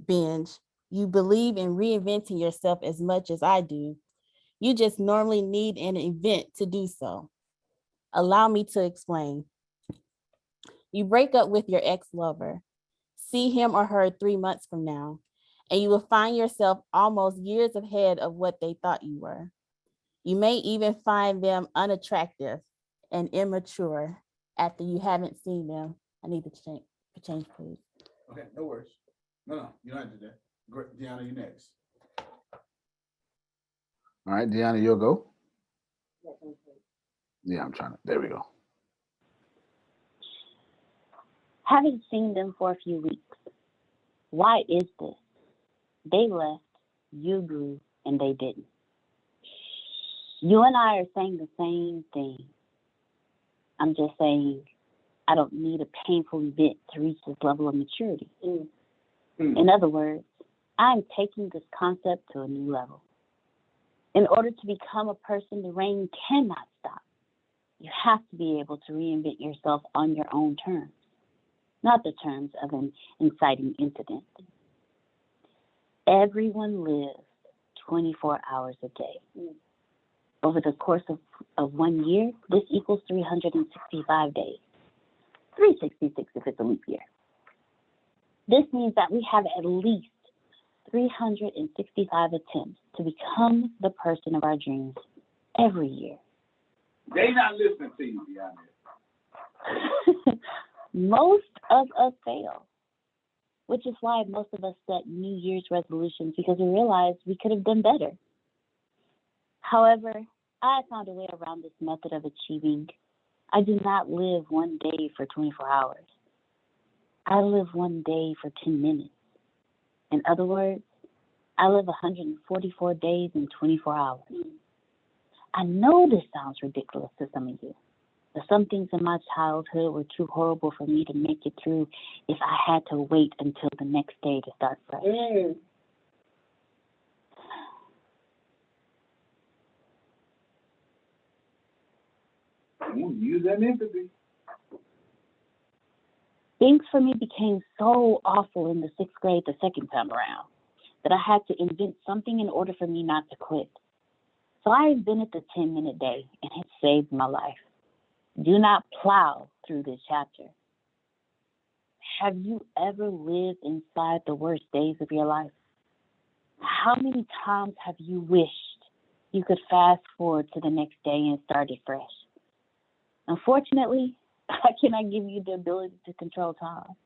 binge, you believe in reinventing yourself as much as I do. You just normally need an event to do so. Allow me to explain. You break up with your ex-lover, see him or her 3 months from now, and you will find yourself almost years ahead of what they thought you were. You may even find them unattractive and immature after you haven't seen them. I need to change, please. Okay, no worries. No, you don't have to do that. Great, Deanna, you next. All right, Deanna, you'll go. Yeah, I'm trying to. There we go. Haven't seen them for a few weeks. Why is this? They left, you grew, and they didn't. You and I are saying the same thing. I'm just saying I don't need a painful event to reach this level of maturity. In other words, I'm taking this concept to a new level. In order to become a person, the rain cannot stop. You have to be able to reinvent yourself on your own terms, not the terms of an inciting incident. Everyone lives 24 hours a day. Over the course of 1 year, this equals 365 days. 366 if it's a leap year. This means that we have at least 365 attempts to become the person of our dreams every year. They not listening to you, Deanna. Most of us fail, which is why most of us set New Year's resolutions, because we realized we could have done better. However, I found a way around this method of achieving. I do not live 1 day for 24 hours. I live 1 day for 10 minutes. In other words, I live 144 days in 24 hours. I know this sounds ridiculous to some of you, but some things in my childhood were too horrible for me to make it through if I had to wait until the next day to start fresh. Use that empathy. Things for me became so awful in the 6th grade the second time around that I had to invent something in order for me not to quit. So I invented the 10-minute day, and it saved my life. Do not plow through this chapter. Have you ever lived inside the worst days of your life? How many times have you wished you could fast forward to the next day and start it fresh? Unfortunately, I cannot give you the ability to control time,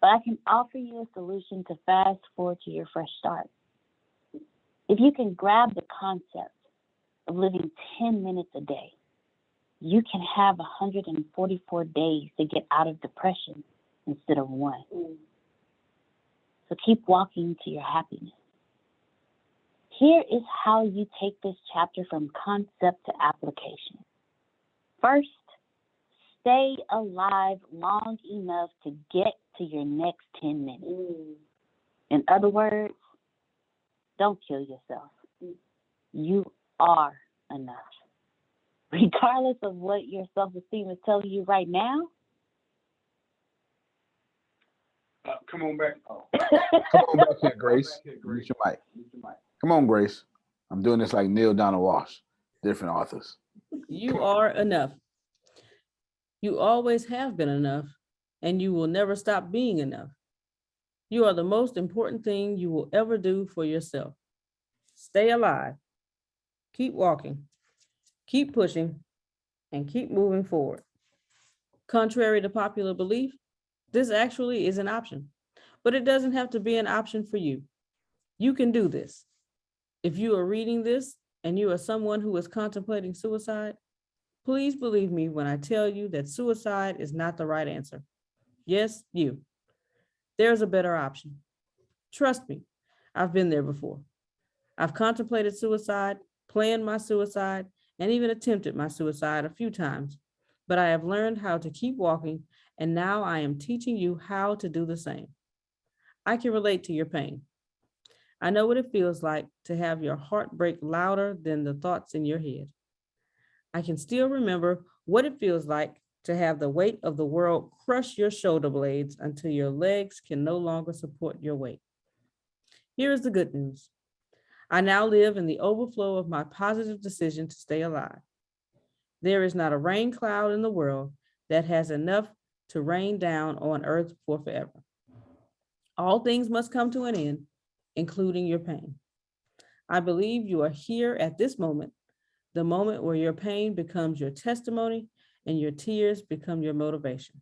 but I can offer you a solution to fast forward to your fresh start. If you can grab the concept of living 10 minutes a day, you can have 144 days to get out of depression instead of 1. So keep walking to your happiness. Here is how you take this chapter from concept to application. First, stay alive long enough to get to your next 10 minutes. In other words, don't kill yourself. You are enough. Regardless of what your self-esteem is telling you right now. Come on back. Come on back here, Grace. Mute your mic. Come on, Grace. I'm doing this like Neil Donald Walsh, different authors. You are enough. You always have been enough, and you will never stop being enough. You are the most important thing you will ever do for yourself. Stay alive. Keep walking. Keep pushing, and keep moving forward. Contrary to popular belief, this actually is an option, but it doesn't have to be an option for you. You can do this. If you are reading this and you are someone who is contemplating suicide, please believe me when I tell you that suicide is not the right answer. Yes, you. There's a better option. Trust me, I've been there before. I've contemplated suicide, planned my suicide, and even attempted my suicide a few times, but I have learned how to keep walking, and now I am teaching you how to do the same. I can relate to your pain. I know what it feels like to have your heart break louder than the thoughts in your head. I can still remember what it feels like to have the weight of the world crush your shoulder blades until your legs can no longer support your weight. Here is the good news. I now live in the overflow of my positive decision to stay alive. There is not a rain cloud in the world that has enough to rain down on earth for forever. All things must come to an end, including your pain. I believe you are here at this moment, the moment where your pain becomes your testimony and your tears become your motivation.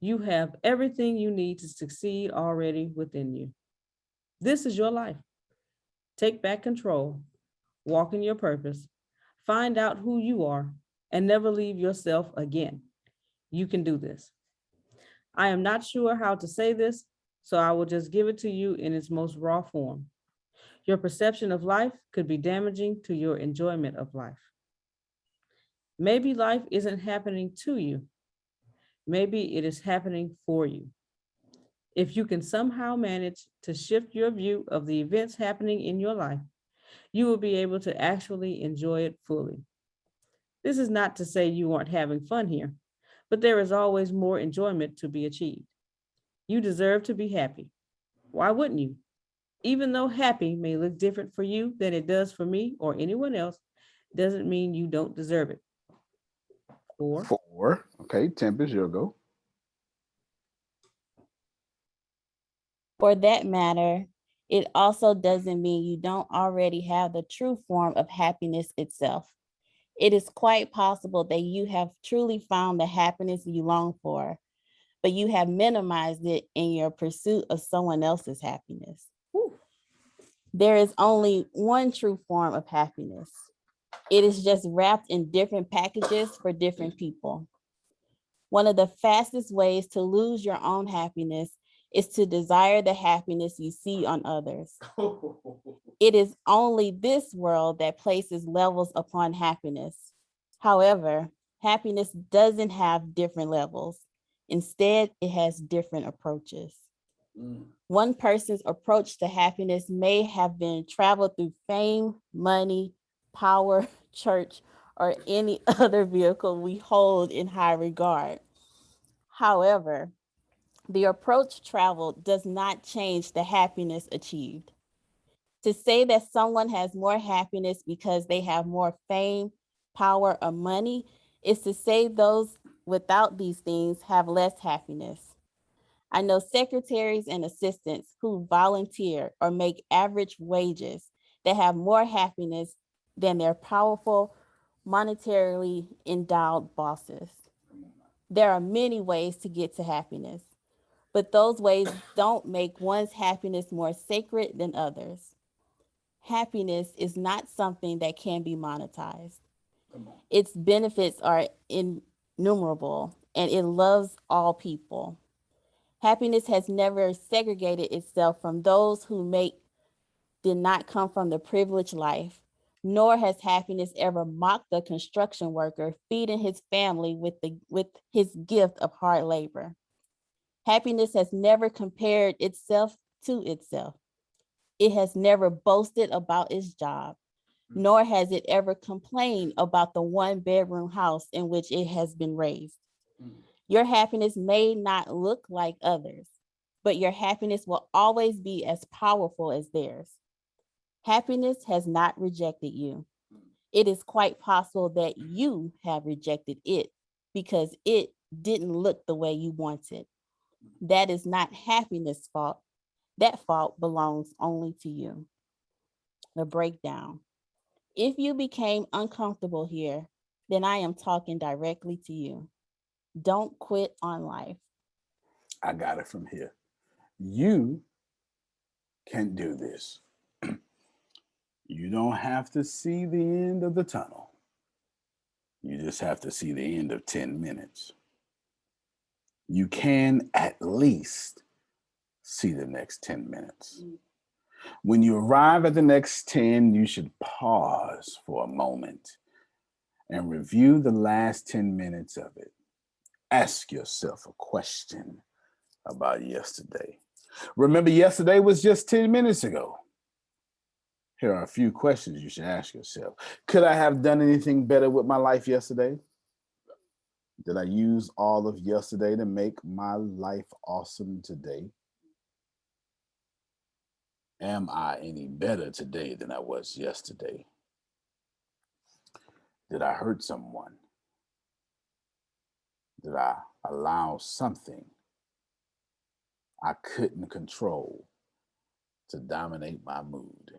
You have everything you need to succeed already within you. This is your life. Take back control, walk in your purpose, find out who you are, and never leave yourself again. You can do this. I am not sure how to say this, so I will just give it to you in its most raw form. Your perception of life could be damaging to your enjoyment of life. Maybe life isn't happening to you. Maybe it is happening for you. If you can somehow manage to shift your view of the events happening in your life, you will be able to actually enjoy it fully. This is not to say you aren't having fun here, but there is always more enjoyment to be achieved. You deserve to be happy. Why wouldn't you? Even though happy may look different for you than it does for me or anyone else, doesn't mean you don't deserve it. 4. 4. Okay, Tempest, you'll go. For that matter, it also doesn't mean you don't already have the true form of happiness itself. It is quite possible that you have truly found the happiness you long for, but you have minimized it in your pursuit of someone else's happiness. There is only one true form of happiness. It is just wrapped in different packages for different people. One of the fastest ways to lose your own happiness is to desire the happiness you see on others. It is only this world that places levels upon happiness. However, happiness doesn't have different levels. Instead, it has different approaches. One person's approach to happiness may have been traveled through fame, money, power, church, or any other vehicle we hold in high regard. However, the approach traveled does not change the happiness achieved. To say that someone has more happiness because they have more fame, power, or money is to say those without these things have less happiness. I know secretaries and assistants who volunteer or make average wages that have more happiness than their powerful, monetarily endowed bosses. There are many ways to get to happiness, but those ways don't make one's happiness more sacred than others. Happiness is not something that can be monetized. Its benefits are innumerable, and it loves all people. Happiness has never segregated itself from those who did not come from the privileged life, nor has happiness ever mocked the construction worker feeding his family with his gift of hard labor. Happiness has never compared itself to itself. It has never boasted about its job, nor has it ever complained about the one-bedroom house in which it has been raised. Your happiness may not look like others, but your happiness will always be as powerful as theirs. Happiness has not rejected you. It is quite possible that you have rejected it because it didn't look the way you wanted. That is not happiness' fault. That fault belongs only to you. The breakdown. If you became uncomfortable here, then I am talking directly to you. Don't quit on life. I got it from here. You can do this. You don't have to see the end of the tunnel. You just have to see the end of 10 minutes. You can at least see the next 10 minutes. When you arrive at the next 10, you should pause for a moment and review the last 10 minutes of it. Ask yourself a question about yesterday. Remember, yesterday was just 10 minutes ago. Here are a few questions you should ask yourself. Could I have done anything better with my life yesterday? Did I use all of yesterday to make my life awesome today? Am I any better today than I was yesterday? Did I hurt someone? Did I allow something I couldn't control to dominate my mood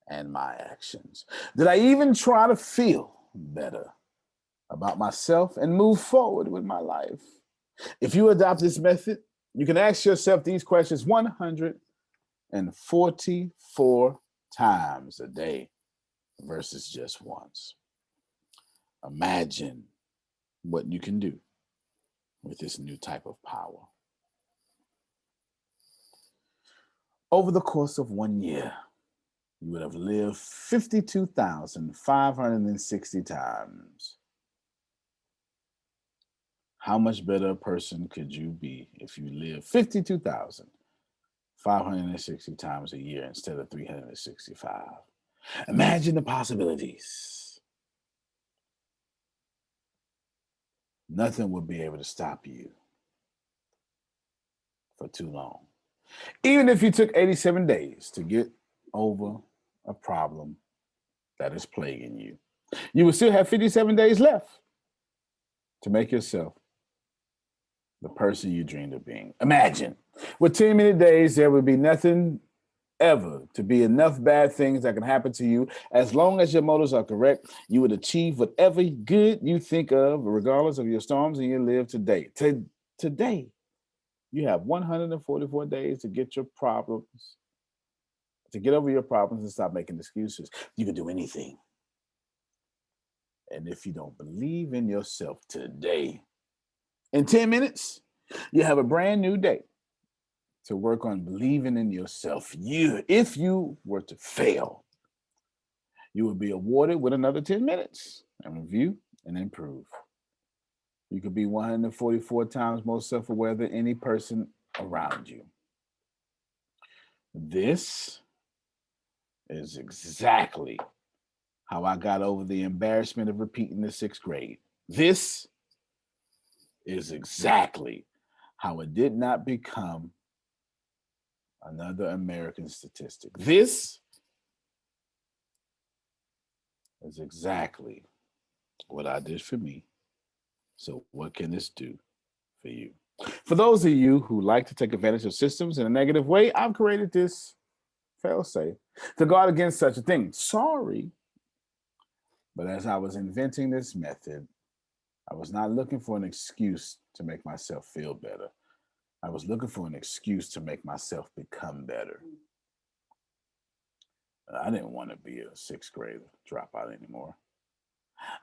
and my actions? Did I even try to feel better about myself and move forward with my life? If you adopt this method, you can ask yourself these questions 144 times a day versus just once. Imagine what you can do with this new type of power. Over the course of 1 year, you would have lived 52,560 times. How much better a person could you be if you lived 52,560 times a year instead of 365? Imagine the possibilities. Nothing would be able to stop you for too long. Even if you took 87 days to get over a problem that is plaguing you, you will still have 57 days left to make yourself the person you dreamed of being. Imagine, with 10-minute days, there would be nothing ever to be enough bad things that can happen to you. As long as your motives are correct, you would achieve whatever good you think of, regardless of your storms, and you live today. Today, you have 144 days to get your problems, to get over your problems and stop making excuses. You can do anything. And if you don't believe in yourself today, in 10 minutes, you have a brand new day to work on believing in yourself. If you were to fail, you will be awarded with another 10 minutes and review and improve. You could be 144 times more self-aware than any person around you. This is exactly how I got over the embarrassment of repeating the 6th grade. This is exactly how it did not become another American statistic. This is exactly what I did for me. So what can this do for you? For those of you who like to take advantage of systems in a negative way, I've created this fail-safe to guard against such a thing. Sorry, but as I was inventing this method, I was not looking for an excuse to make myself feel better. I was looking for an excuse to make myself become better. I didn't want to be a 6th grader dropout anymore.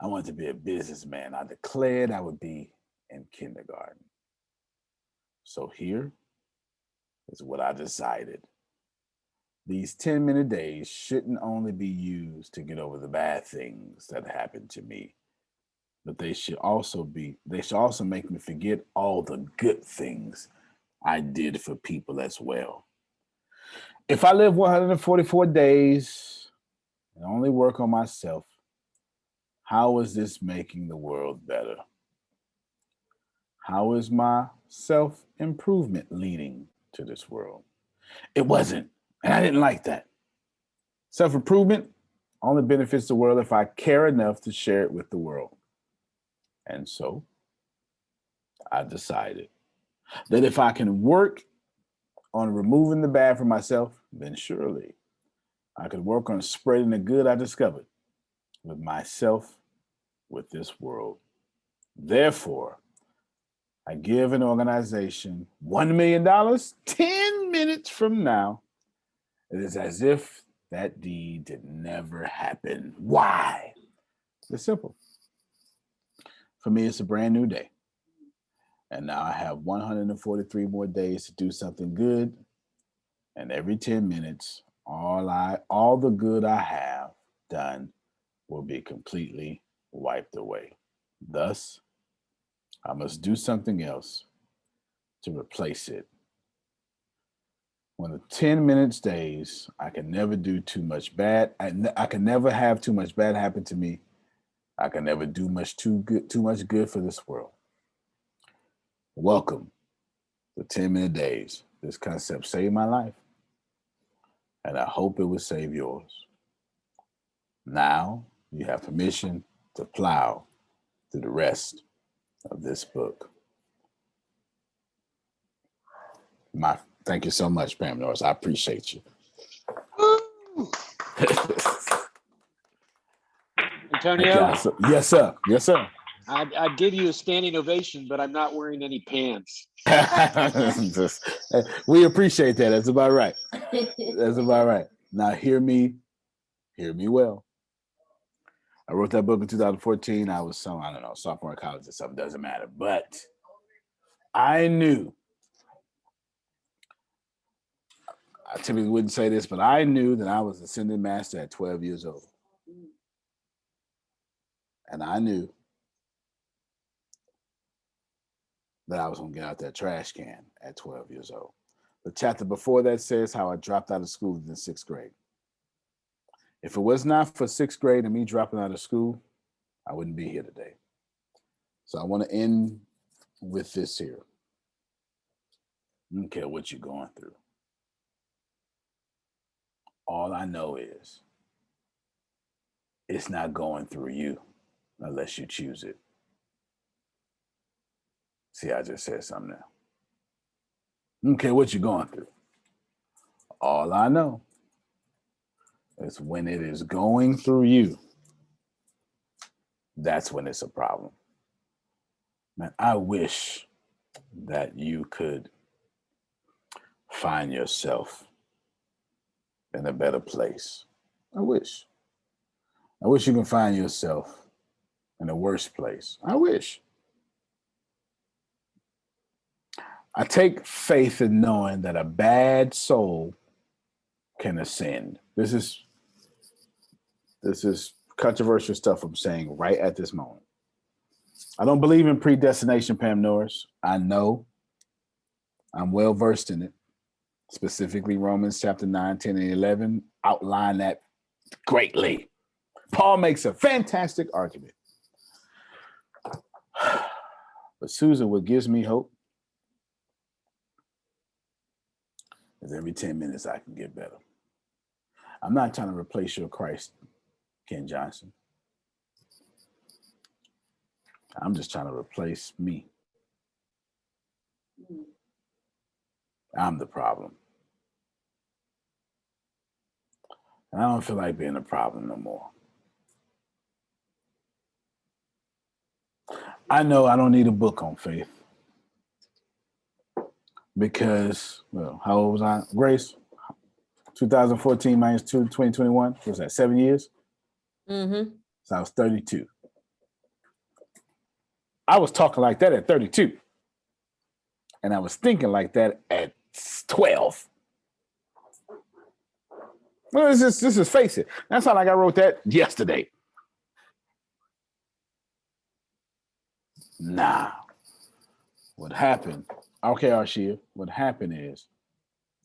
I wanted to be a businessman. I declared I would be in kindergarten. So here is what I decided. These 10-minute days shouldn't only be used to get over the bad things that happened to me, but they should also make me forget all the good things I did for people as well. If I live 144 days and only work on myself, how is this making the world better? How is my self-improvement leading to this world? It wasn't, and I didn't like that. Self-improvement only benefits the world if I care enough to share it with the world. And so I decided that if I can work on removing the bad from myself, then surely I could work on spreading the good I discovered with myself, with this world. Therefore, I give an organization $1 million 10 minutes from now. It is as if that deed did never happen. Why? It's simple. For me, it's a brand new day. And now I have 143 more days to do something good. And every 10 minutes, all the good I have done will be completely wiped away. Thus, I must do something else to replace it. When the 10 minutes days, I can never do too much bad. I can never have too much bad happen to me. I can never do too much good for this world. Welcome to 10-minute days. This concept saved my life, and I hope it will save yours. Now you have permission to plow through the rest of this book. Thank you so much, Pam Norris. I appreciate you. Antonio? Yes, sir. Yes, sir. I'd give you a standing ovation, but I'm not wearing any pants. We appreciate that. That's about right. That's about right. Now hear me well. I wrote that book in 2014. I was sophomore in college or something, doesn't matter. But I knew, I typically wouldn't say this, but I knew that I was ascending master at 12 years old. And I knew that I was going to get out that trash can at 12 years old. The chapter before that says how I dropped out of school in the 6th grade. If it was not for 6th grade and me dropping out of school, I wouldn't be here today. So I want to end with this here. I don't care what you're going through. All I know is it's not going through you unless you choose it. See, I just said something now. I don't care what you're going through. All I know is when it is going through you, that's when it's a problem. Man, I wish that you could find yourself in a better place. I wish you can find yourself in a worse place. I wish. I take faith in knowing that a bad soul can ascend. This is controversial stuff I'm saying right at this moment. I don't believe in predestination, Pam Norris. I know. I'm well versed in it. Specifically, Romans chapter 9, 10, and 11 outline that greatly. Paul makes a fantastic argument. But Susan, what gives me hope is every 10 minutes I can get better. I'm not trying to replace your Christ, Ken Johnson. I'm just trying to replace me. I'm the problem. And I don't feel like being a problem no more. I know I don't need a book on faith because, well, how old was I? Grace, 2014 minus 2021, what was that, 7 years? Mm-hmm. So I was 32. I was talking like that at 32. And I was thinking like that at 12. Well, let's just face it. That's not like I wrote that yesterday. Nah. What happened? Okay, Arshia. What happened is,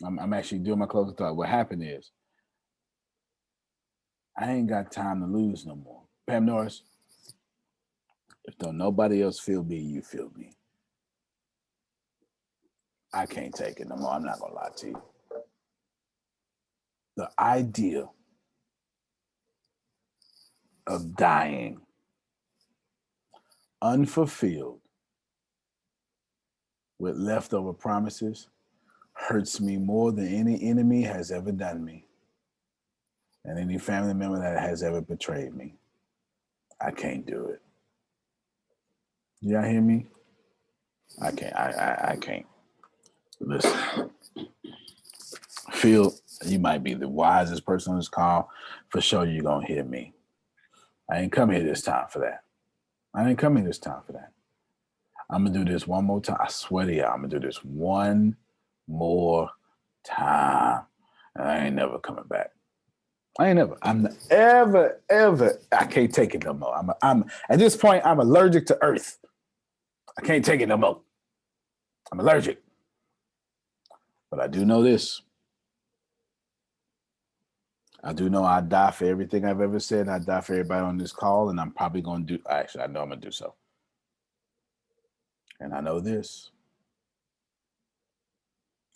I'm actually doing my closing thought. What happened is, I ain't got time to lose no more. Pam Norris, if don't nobody else feel me, you feel me. I can't take it no more. I'm not gonna lie to you. The idea of dying unfulfilled with leftover promises hurts me more than any enemy has ever done me and any family member that has ever betrayed me. I can't do it. Y'all hear me? I can't. I can't. Listen. Phil, You might be the wisest person on this call. For sure, you're going to hear me. I ain't come here this time for that. I ain't come here this time for that. I'm going to do this one more time. I swear to you, I'm going to do this one more time. And I ain't never coming back. I'm ever, I can't take it no more. I'm at this point, I'm allergic to earth. I can't take it no more. I'm allergic. But I do know this. I do know I die for everything I've ever said. I die for everybody on this call, and I'm probably going to do, actually, I know I'm going to do so. And I know this.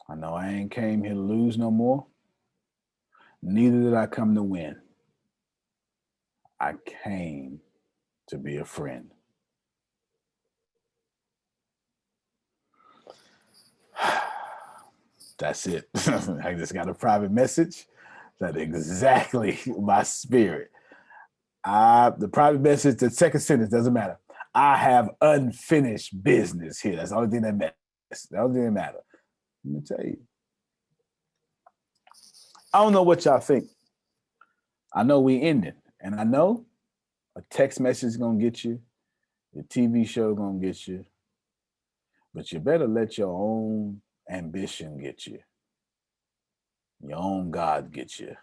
I know I ain't came here to lose no more. Neither did I come to win. I came to be a friend. That's it. I just got a private message. That's exactly my spirit. The private message, the second sentence doesn't matter. I have unfinished business here. That's the only thing that matters. The only thing that matters. Let me tell you. I don't know what y'all think. I know we ended, and I know a text message is gonna get you, your TV show gonna get you, but you better let your own ambition get you, your own God get you,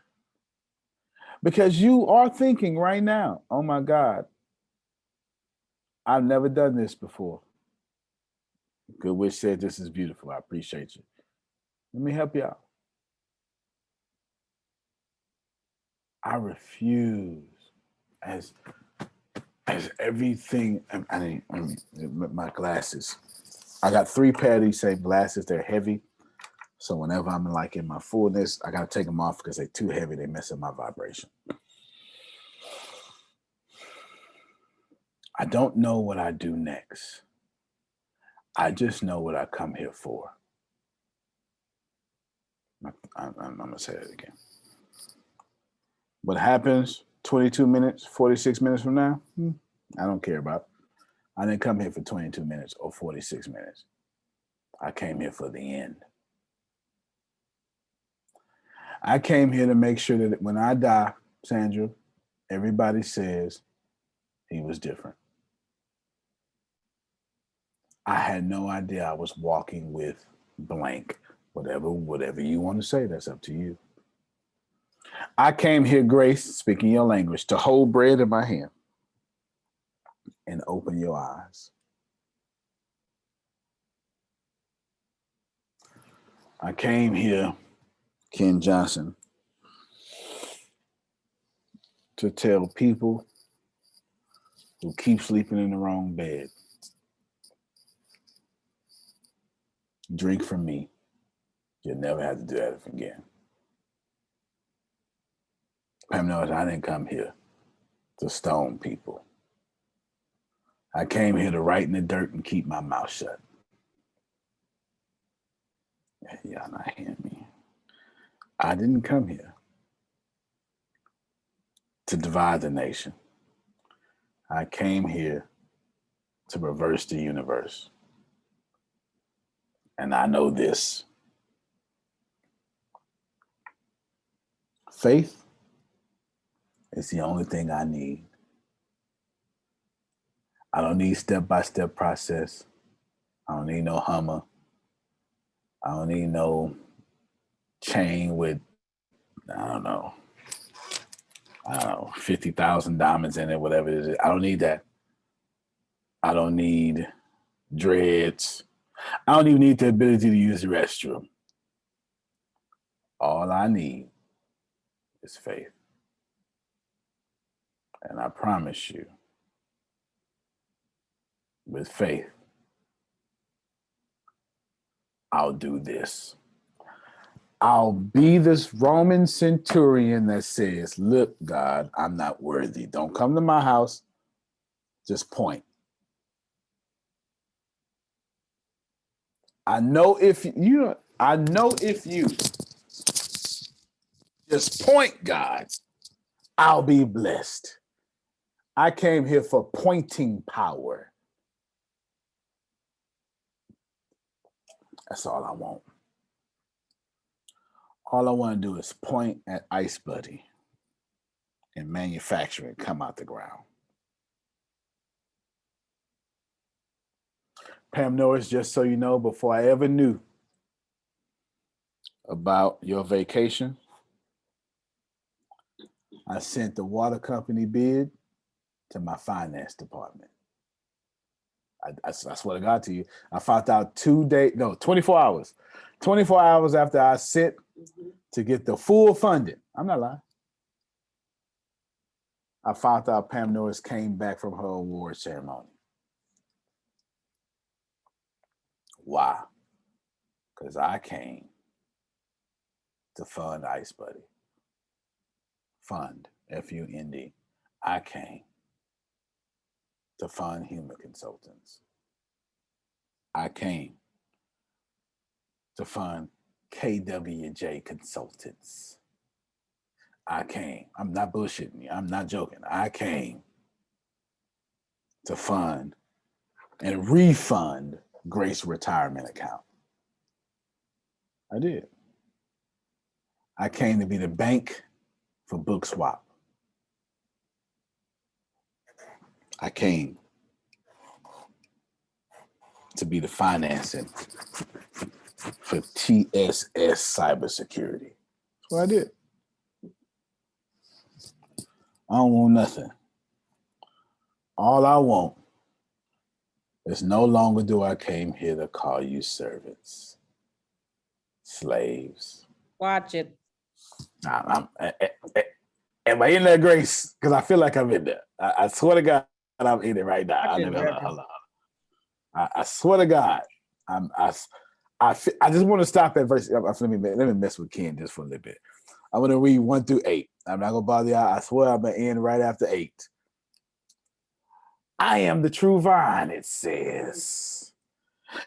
because you are thinking right now, oh my God, I've never done this before. Good Wish said this is beautiful. I appreciate you. Let me help you out. I refuse as everything. I mean, my glasses. I got 3 pair of these same glasses. They're heavy. So whenever I'm like in my fullness, I got to take them off because they're too heavy. They mess up my vibration. I don't know what I do next. I just know what I come here for. I'm going to say that again. What happens 22 minutes, 46 minutes from now, I don't care about. I didn't come here for 22 minutes or 46 minutes. I came here for the end. I came here to make sure that when I die, Sandra, everybody says he was different. I had no idea I was walking with blank. Whatever you want to say, that's up to you. I came here, Grace, speaking your language, to hold bread in my hand and open your eyes. I came here, Ken Johnson, to tell people who keep sleeping in the wrong bed, drink from me. You'll never have to do that again. Pam knows I didn't come here to stone people. I came here to write in the dirt and keep my mouth shut. Y'all not hearing me. I didn't come here to divide the nation. I came here to reverse the universe. And I know this. Faith is the only thing I need. I don't need step-by-step process. I don't need no Hummer. I don't need no chain with, I don't know, 50,000 diamonds in it, whatever it is. I don't need that. I don't need dreads. I don't even need the ability to use the restroom. All I need is faith. And I promise you, with faith, I'll do this. I'll be this Roman centurion that says, look, God, I'm not worthy. Don't come to my house. Just point. I know if you just point, God, I'll be blessed. I came here for pointing power. That's all I want. All I want to do is point at Ice Buddy and manufacture it come out the ground. Pam Norris, just so you know, before I ever knew about your vacation, I sent the water company bid to my finance department. I swear to God to you, I found out 24 hours. 24 hours after I sent to get the full funding. I'm not lying. I found out Pam Norris came back from her award ceremony. Why? Because I came to fund Ice Buddy. Fund, F-U-N-D. I came to fund Human Consultants. I came to fund KWJ Consultants. I came. I'm not bullshitting you. I'm not joking. I came to fund and refund Grace retirement account. I did. I came to be the bank for Book Swap. I came to be the financing for TSS cybersecurity. That's what I did. I don't want nothing. All I want is no longer do I came here to call you servants, slaves. Watch it. Am I in there, Grace? Because I feel like I'm in there. I swear to God, I'm in it right now. Hold on. I swear to God, I just want to stop at verse. Let me mess with Ken just for a little bit. I'm going to read 1 through 8. I'm not going to bother y'all. I swear I'm going to end right after 8. I am the true vine, it says.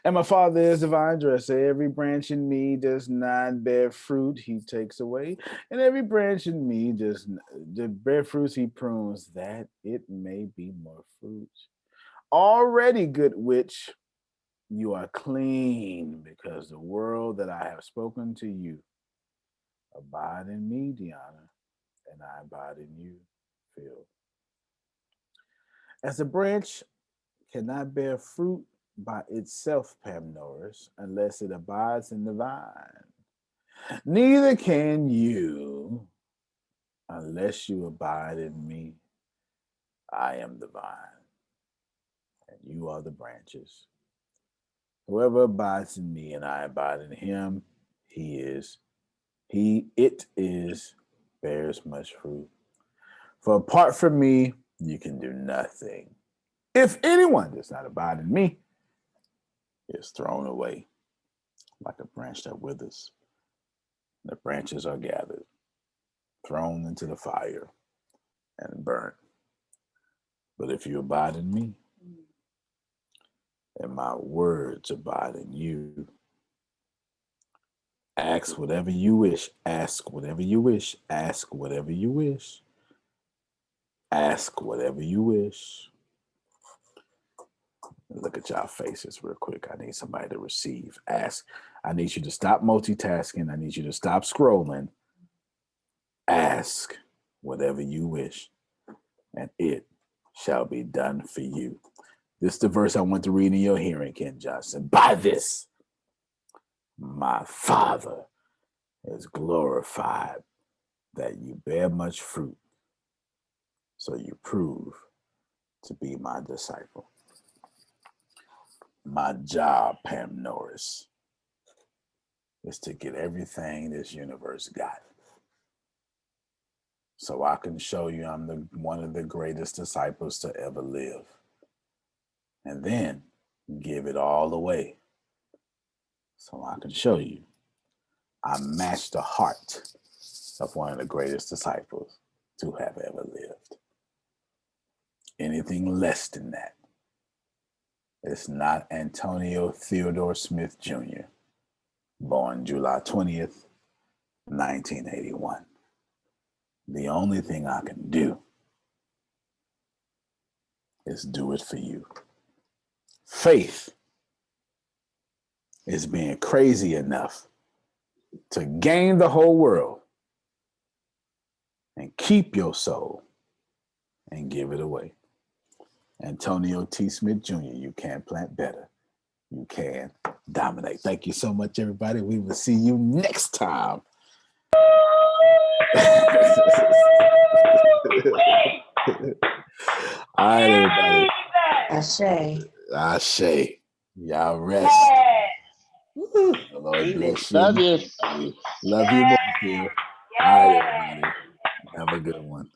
And my Father is the vine dresser. Every branch in me does not bear fruit, he takes away. And every branch in me does bear fruits, he prunes, that it may be more fruit. Already, good witch, you are clean, because the word that I have spoken to you abide in me, Deanna, and I abide in you, Phil. As a branch cannot bear fruit by itself, Pam Norris, unless it abides in the vine. Neither can you unless you abide in me. I am the vine, and you are the branches. Whoever abides in me and I abide in him, it bears much fruit. For apart from me, you can do nothing. If anyone does not abide in me, is thrown away like a branch that withers. The branches are gathered, thrown into the fire, and burnt. But if you abide in me, and my words abide in you, ask whatever you wish, ask whatever you wish, ask whatever you wish, ask whatever you wish. Look at y'all faces real quick. I need somebody to receive. Ask. I need you to stop multitasking. I need you to stop scrolling. Ask whatever you wish, and it shall be done for you. This is the verse I want to read in your hearing, Ken Johnson. By this, my Father is glorified, that you bear much fruit, so you prove to be my disciple. My job, Pam Norris, is to get everything this universe got, so I can show you I'm one of the greatest disciples to ever live, and then give it all away, so I can show you I match the heart of one of the greatest disciples to have ever lived. Anything less than that is not Antonio Theodore Smith Jr., born July 20th, 1981. The only thing I can do is do it for you. Faith is being crazy enough to gain the whole world and keep your soul and give it away. Antonio T. Smith Jr., you can plant better. You can dominate. Thank you so much, everybody. We will see you next time. All right, everybody. Ashe. Y'all rest. The Lord bless you. Love you. Love you more, Phil. All right, everybody. Have a good one.